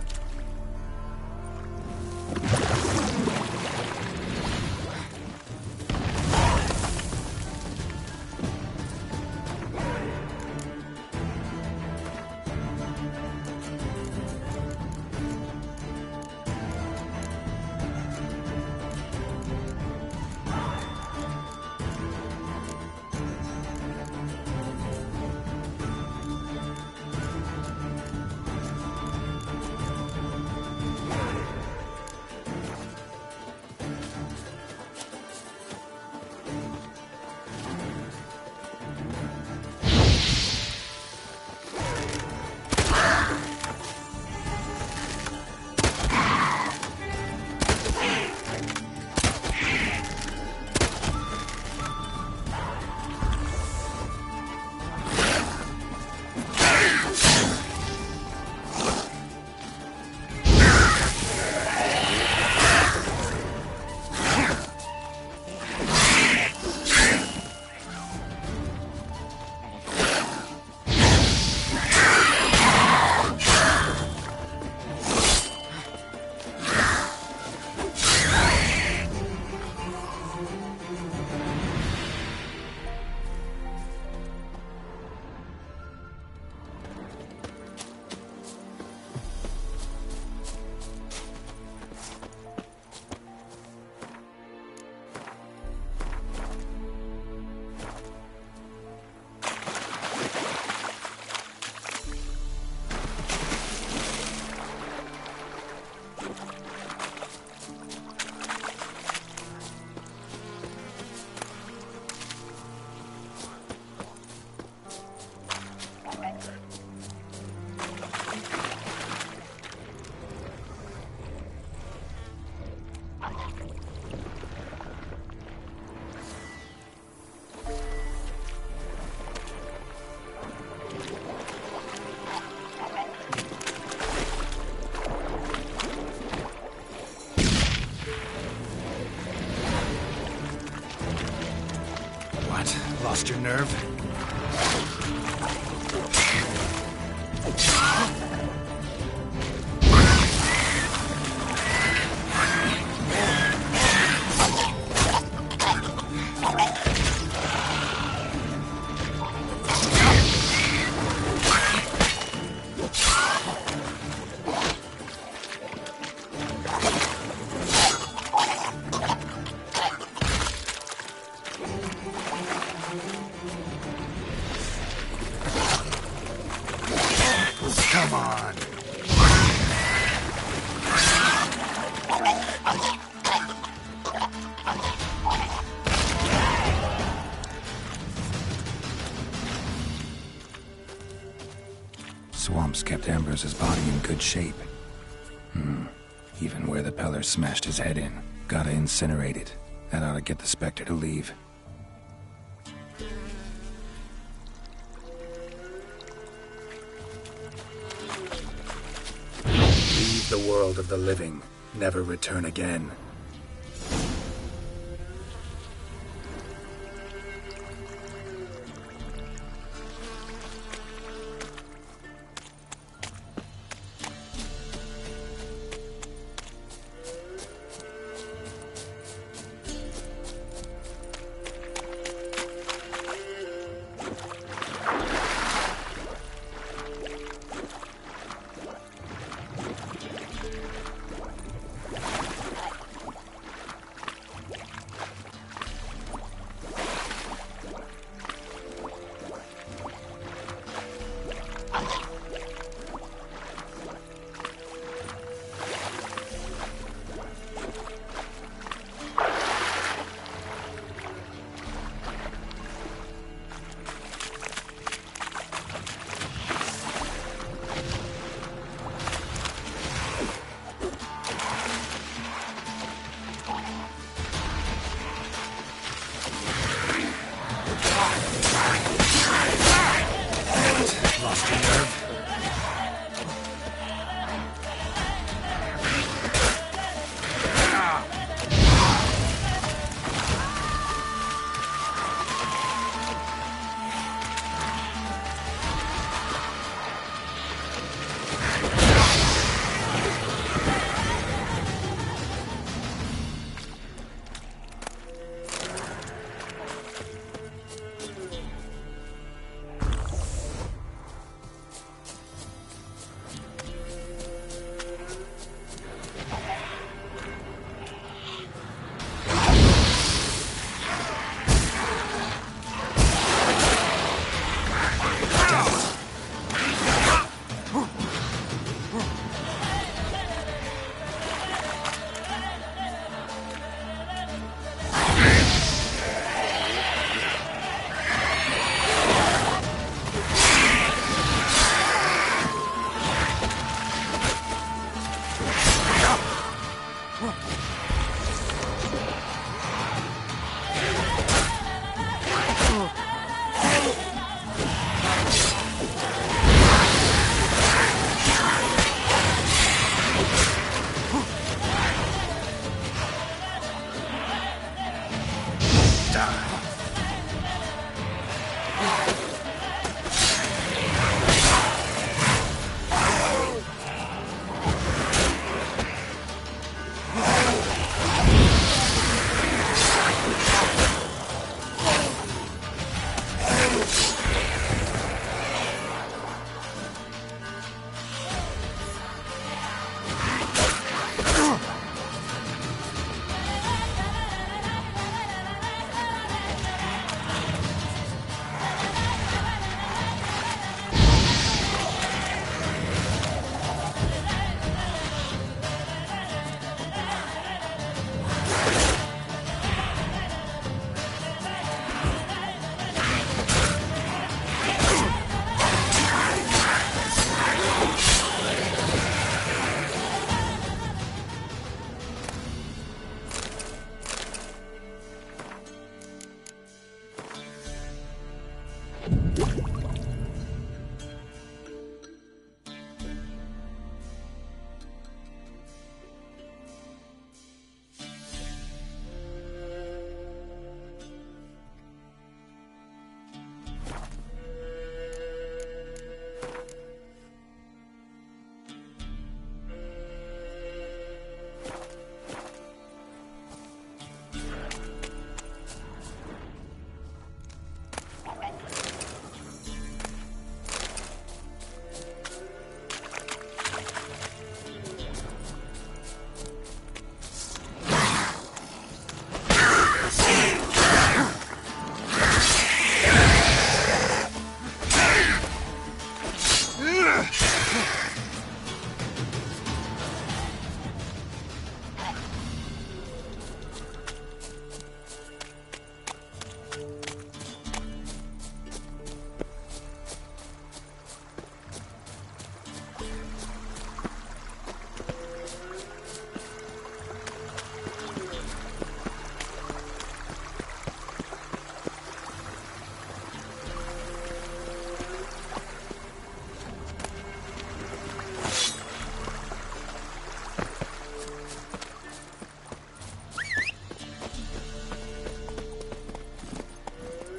lost your nerve? Come on. Swamps kept Ambrose's body in good shape. Even where the Peller smashed his head in. Gotta incinerate it. That ought to get the Spectre to leave. Leave the world of the living. Never return again.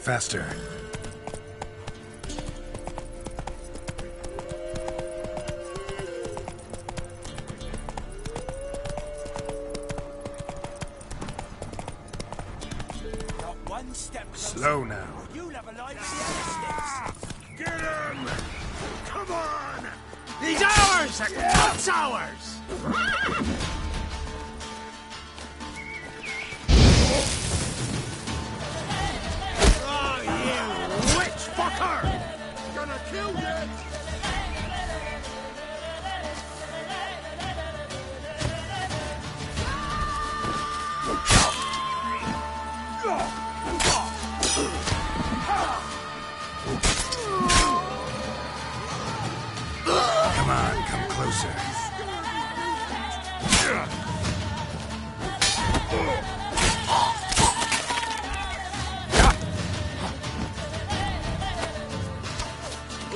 Faster. Slow now. You'll have a line of the Get him! Come on! He's ours! That's ours! Oh, you witch fucker! Gonna kill you! Come on, come closer.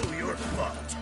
Oh, you're fucked.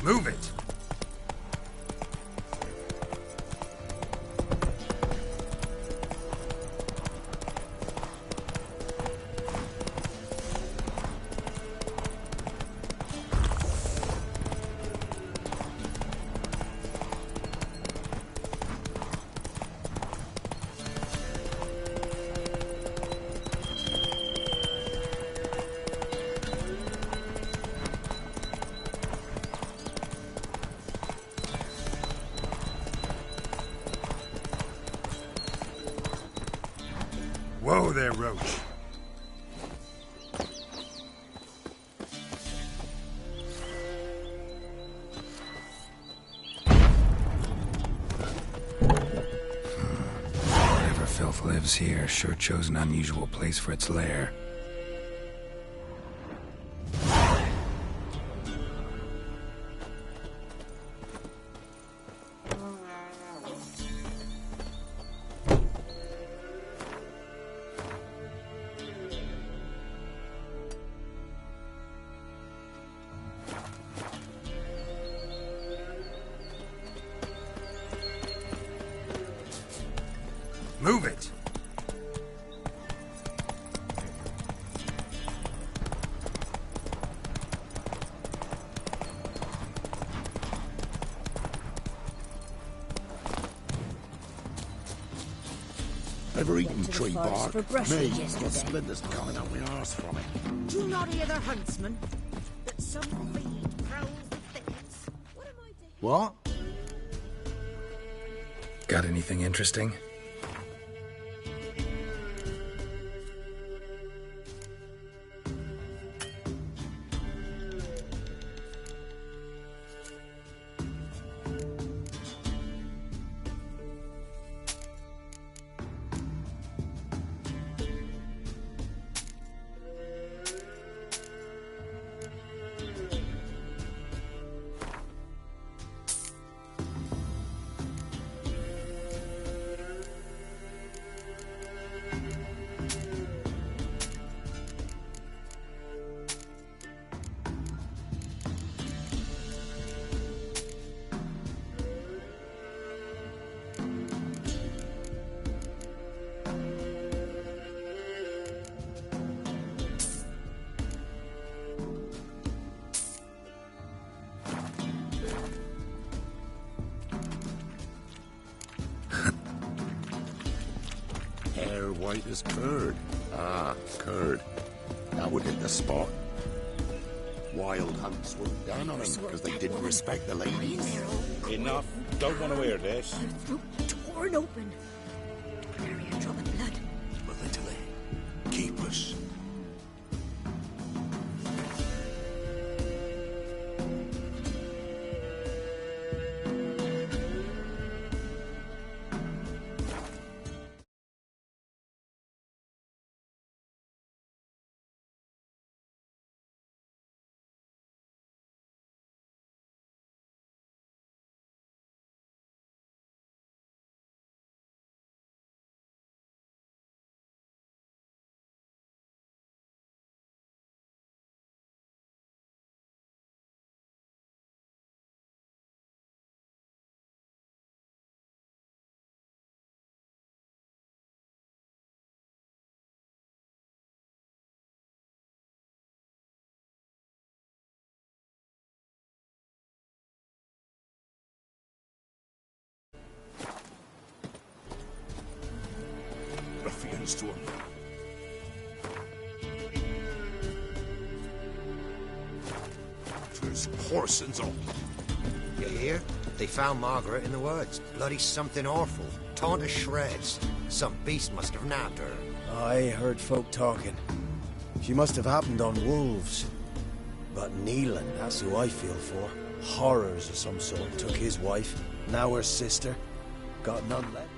Move it. Whoa there, Roach. Whatever filth lives here sure chose an unusual place for its lair. Move it! Ever eaten tree bark? for brushing Me, yesterday. got splinters coming out my arse from it. Do you not hear the huntsman? That some fiend prowls the thickets. What am I doing? What? Got anything interesting? hair white as curd. Ah, curd. That would hit the spot. Wild Hunt swooped down on them because they didn't respect the ladies. Enough. Don't want to hear this. Throat torn open. Area dropping blood. Military. Keep us. Ruffians to them. There's horsens on. You hear? They found Margaret in the woods. Bloody something awful. Torn to shreds. Some beast must have nabbed her. I heard folk talking. She must have happened on wolves. But Neelan, that's who I feel for. Horrors of some sort. Took his wife, now her sister. Got none left.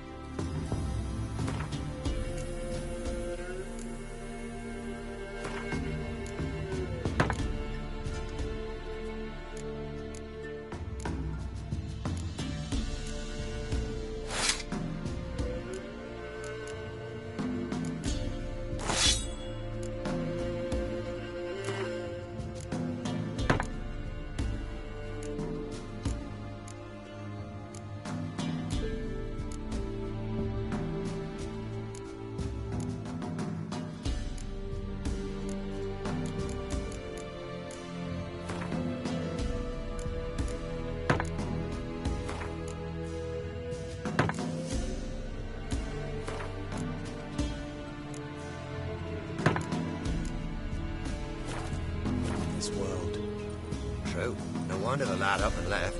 True. No wonder the lad up and left.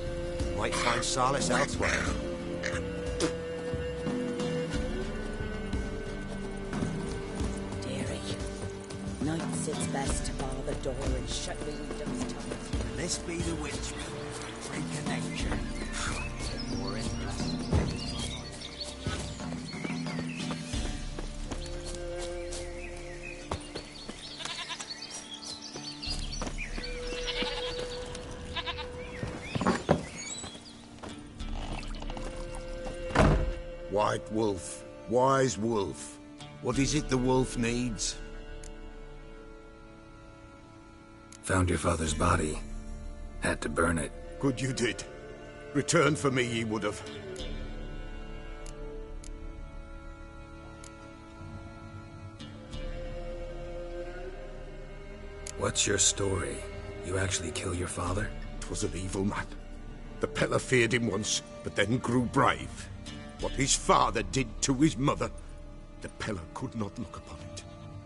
Might find solace elsewhere. Dearie, night sits best to bar the door and shut windows tight. Can this be the witch room? Freak of nature. More interesting. White wolf, wise wolf. What is it the wolf needs? Found your father's body. Had to burn it. Good you did. Return for me ye would have. What's your story? You actually kill your father? 'Twas an evil man. The Peller feared him once, but then grew brave. What his father did to his mother, the Peller could not look upon it.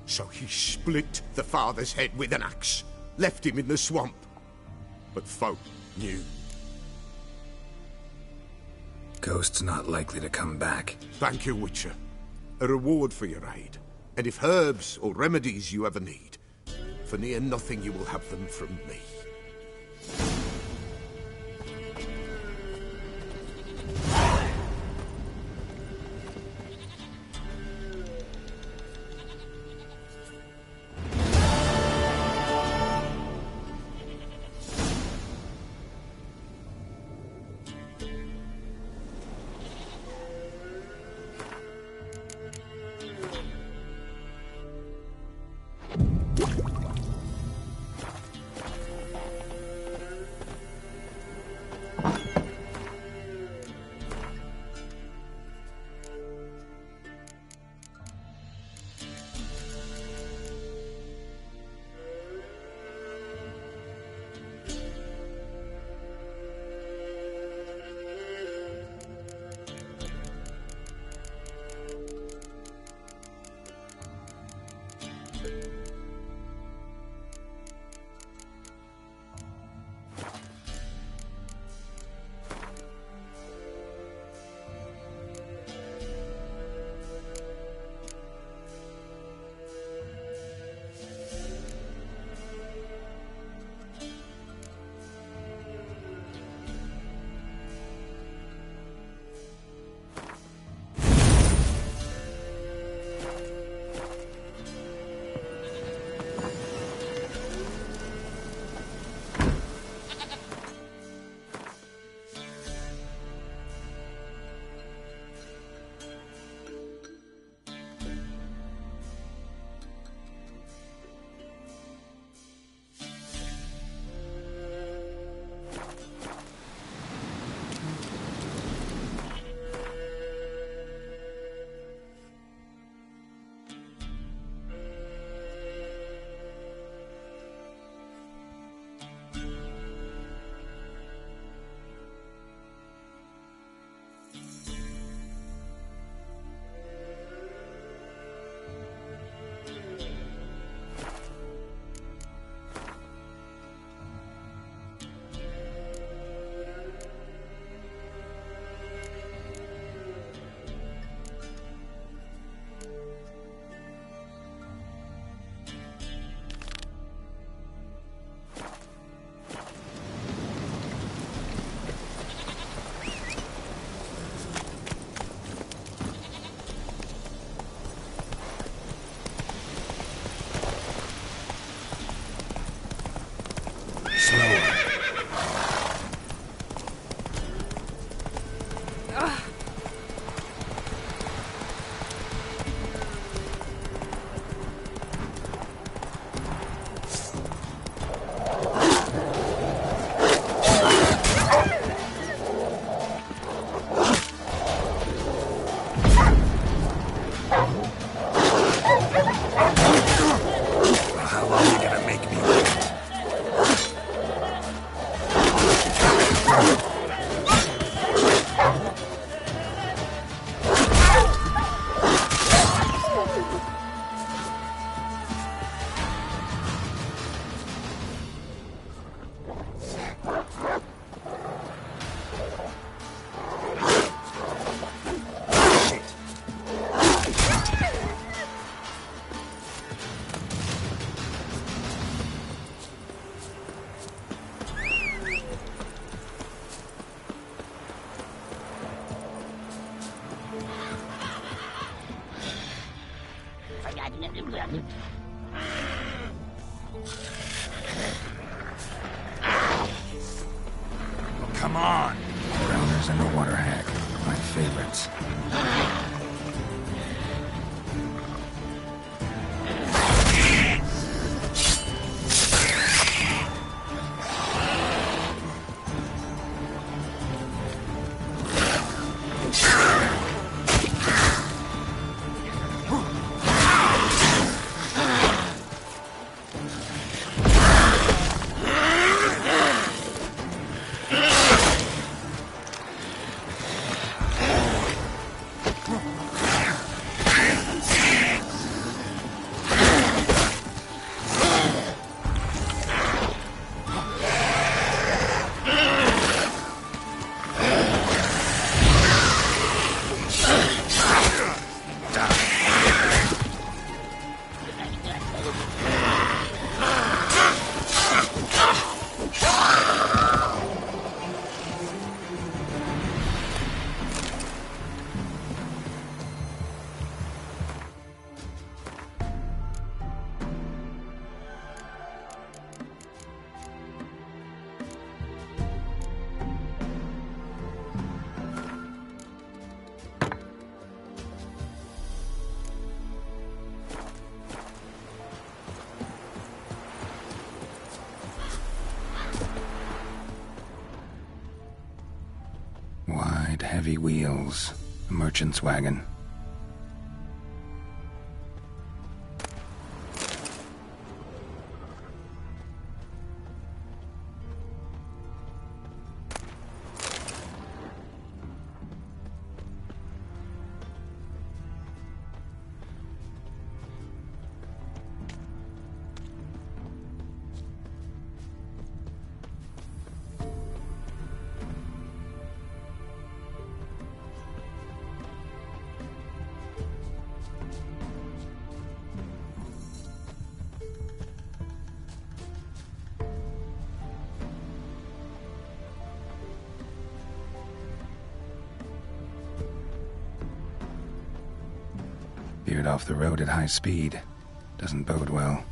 So he split the father's head with an axe, left him in the swamp. But folk knew. Ghost's not likely to come back. Thank you, Witcher. A reward for your aid. And if herbs or remedies you ever need, for near nothing you will have them from me. Come on! Drowners and the water hag, my favorites. Wide, heavy wheels. A merchant's wagon. Veered off the road at high speed. Doesn't bode well.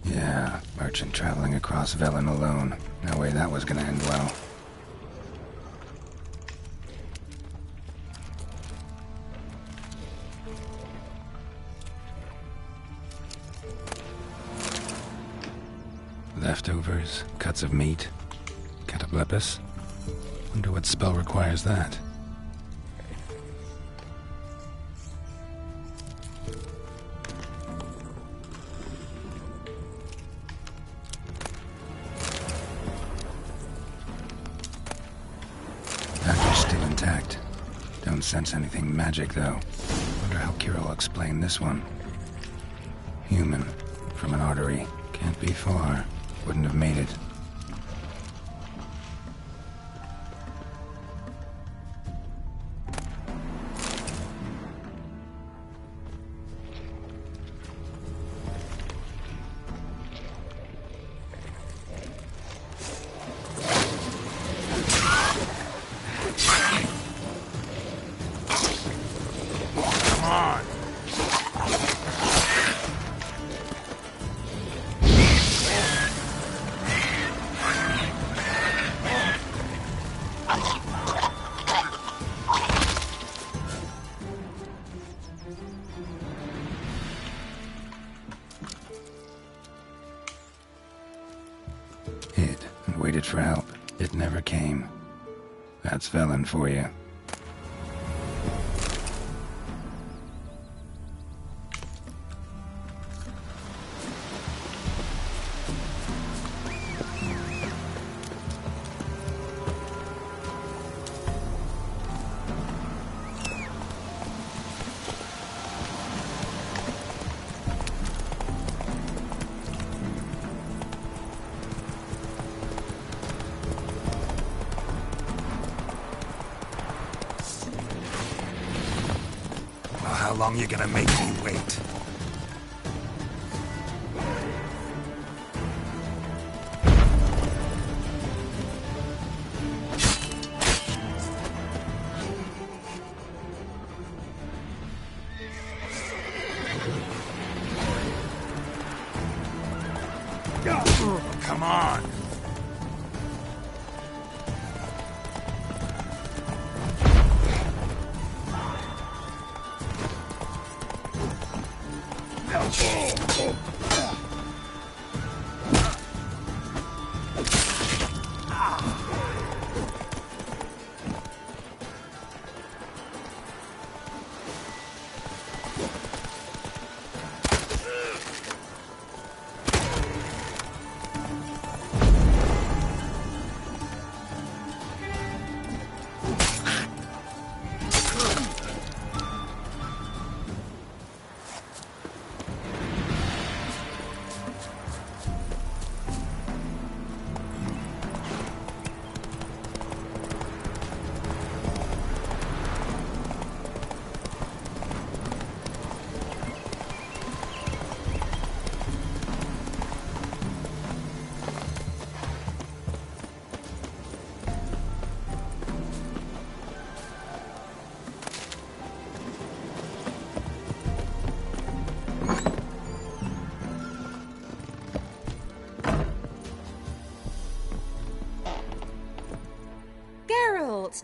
Yeah, merchant traveling across Velen alone. No way that was gonna end well. Leftovers, cuts of meat, cataplepis. Wonder what spell requires that. Package still intact. Don't sense anything magic, though. Wonder how Kira will explain this one. Human, from an artery. Can't be far. Wouldn't have made it. Hid and waited for help. It never came. That's Velen for you. How long you gonna make me wait? Come on!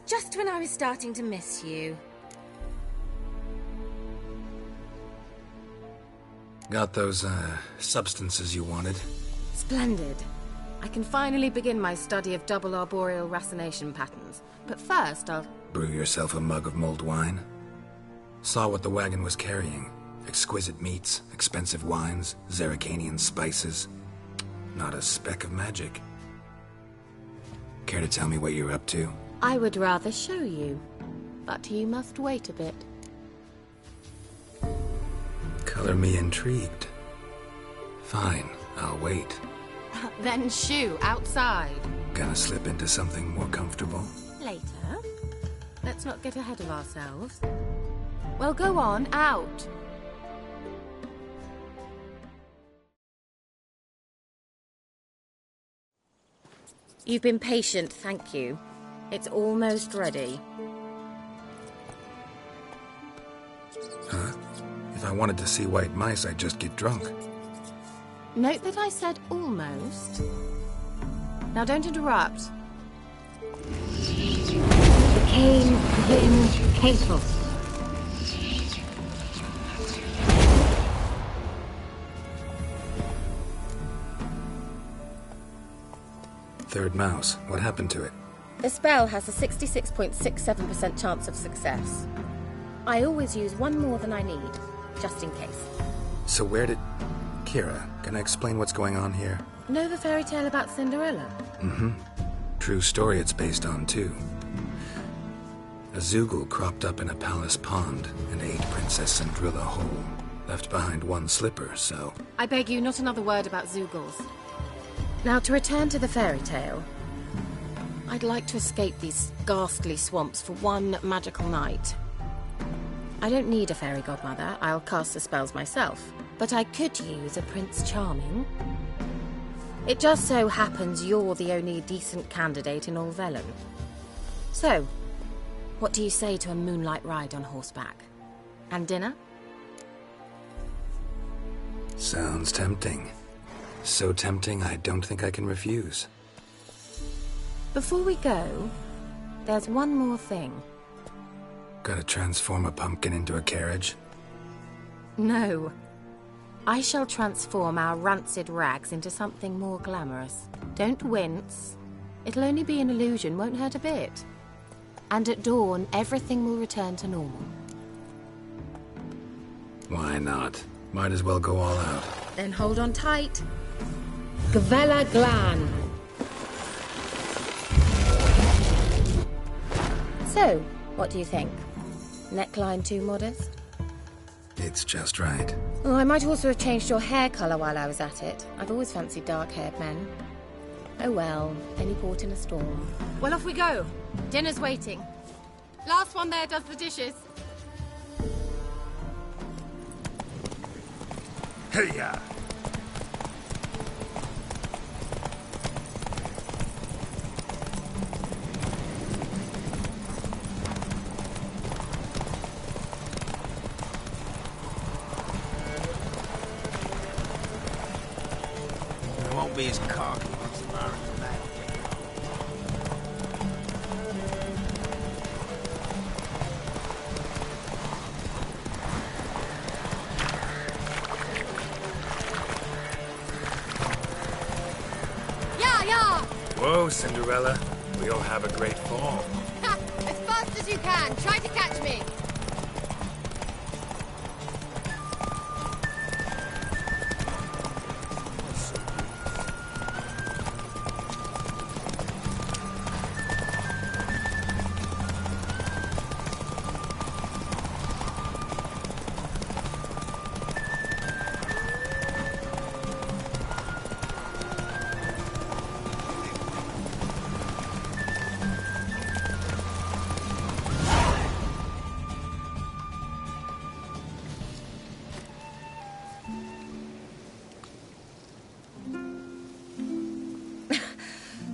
Just when I was starting to miss you. Got those, substances you wanted? Splendid. I can finally begin my study of double arboreal racination patterns. But first, I'll... Brew yourself a mug of mulled wine? Saw what the wagon was carrying. Exquisite meats, expensive wines, Zerrikanian spices. Not a speck of magic. Care to tell me what you're up to? I would rather show you, but you must wait a bit. Color me intrigued. Fine, I'll wait. Then shoo, outside. Gonna slip into something more comfortable? Later. Let's not get ahead of ourselves. Well, go on, out. You've been patient, thank you. It's almost ready. Huh? If I wanted to see white mice, I'd just get drunk. Note that I said almost. Now don't interrupt. Became then capable. Third mouse. What happened to it? The spell has a 66.67% chance of success. I always use one more than I need, just in case. So where did... Kira, can I explain what's going on here? Know the fairy tale about Cinderella? Mm-hmm. True story it's based on, too. A Zoogle cropped up in a palace pond and ate Princess Cinderella whole. Left behind one slipper, so... I beg you, not another word about Zoogles. Now, to return to the fairy tale... I'd like to escape these ghastly swamps for one magical night. I don't need a fairy godmother, I'll cast the spells myself. But I could use a Prince Charming. It just so happens you're the only decent candidate in all Velen. So, what do you say to a moonlight ride on horseback? And dinner? Sounds tempting. So tempting, I don't think I can refuse. Before we go, there's one more thing. Gotta transform a pumpkin into a carriage? No. I shall transform our rancid rags into something more glamorous. Don't wince. It'll only be an illusion, won't hurt a bit. And at dawn, everything will return to normal. Why not? Might as well go all out. Then hold on tight. Gvella Glan. So, what do you think? Neckline too modest? It's just right. Oh, I might also have changed your hair colour while I was at it. I've always fancied dark-haired men. Oh well, penny port in a storm. Well, off we go. Dinner's waiting. Last one there does the dishes. Hey-ya! I won't be as cocky once Mara's back. Whoa, Cinderella. We'll have a great fall. Ha! As fast as you can. Try to catch me.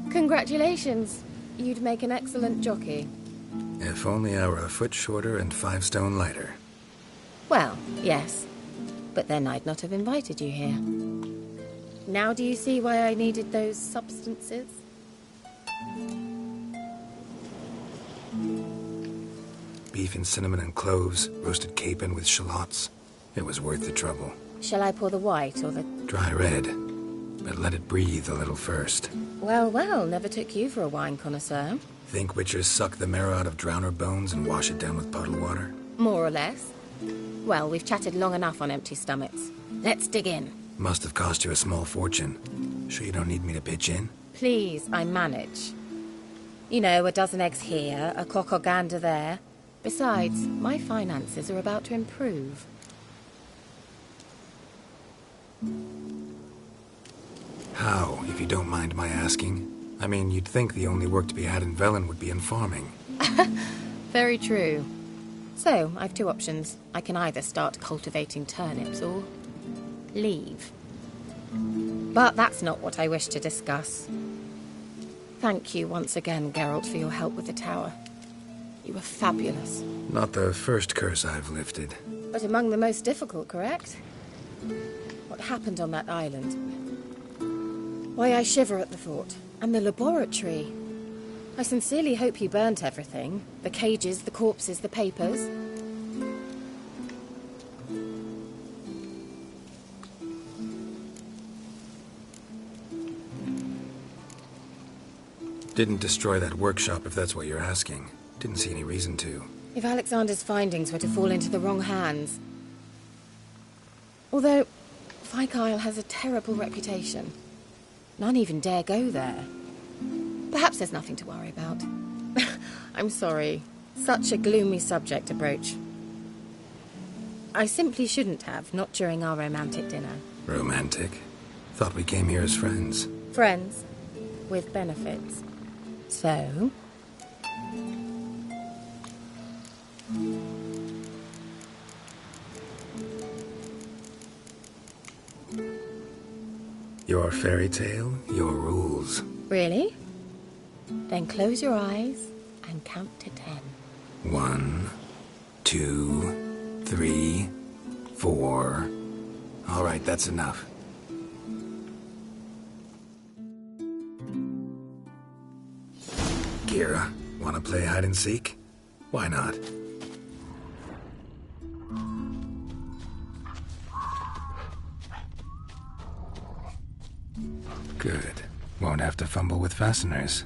Congratulations. You'd make an excellent jockey. If only I were a foot shorter and 5 stone lighter. Well, yes. But then I'd not have invited you here. Now do you see why I needed those substances? Beef and cinnamon and cloves, roasted capon with shallots. It was worth the trouble. Shall I pour the white or the... Dry red, but let it breathe a little first. Well, well, never took you for a wine connoisseur. Think witchers suck the marrow out of drowner bones and wash it down with puddle water? More or less. Well, we've chatted long enough on empty stomachs. Let's dig in. Must have cost you a small fortune. Sure you don't need me to pitch in? Please, I manage. You know, a dozen eggs here, a cock or gander there. Besides, my finances are about to improve. How, if you don't mind my asking? I mean, you'd think the only work to be had in Velen would be in farming. Very true. So, I've 2 options. I can either start cultivating turnips or leave. But that's not what I wish to discuss. Thank you once again, Geralt, for your help with the tower. You were fabulous. Not the first curse I've lifted. But among the most difficult, correct? What happened on that island? Why, I shiver at the thought. And the laboratory. I sincerely hope you burnt everything. The cages, the corpses, the papers. Didn't destroy that workshop, if that's what you're asking. Didn't see any reason to. If Alexander's findings were to fall into the wrong hands. Although, Vikyle has a terrible reputation. None even dare go there. Perhaps there's nothing to worry about. I'm sorry. Such a gloomy subject to broach. I simply shouldn't have, not during our romantic dinner. Romantic? Thought we came here as friends. Friends. With benefits. So... Your fairy tale, your rules. Really? Then close your eyes and count to 10. 1, 2, 3, 4. All right, that's enough. Kira, want to play hide and seek? Why not? Good. Won't have to fumble with fasteners.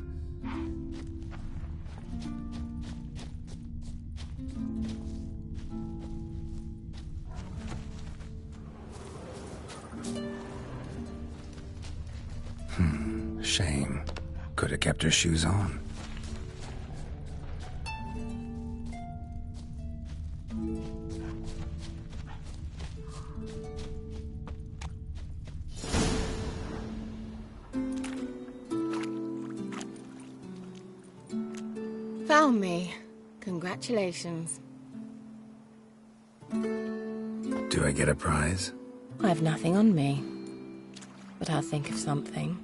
Shame. Could have kept her shoes on. Found me. Congratulations. Do I get a prize? I have nothing on me, but I'll think of something.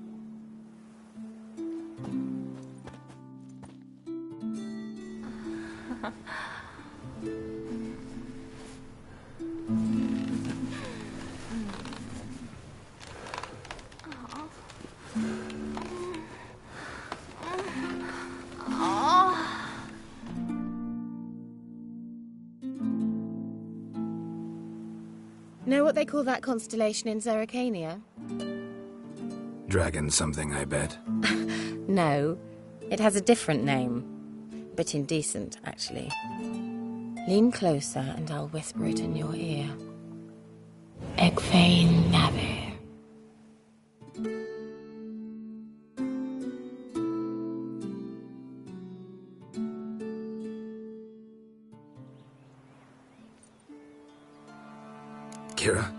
Know what they call that constellation in Zerrikania? Dragon something, I bet. No, it has a different name. But indecent, actually. Lean closer and I'll whisper it in your ear. Egfain Navir. Kira?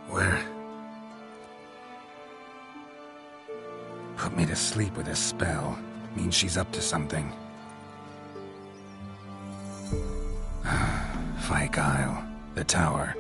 Where? Put me to sleep with a spell. Means she's up to something. Fyke Isle. The tower.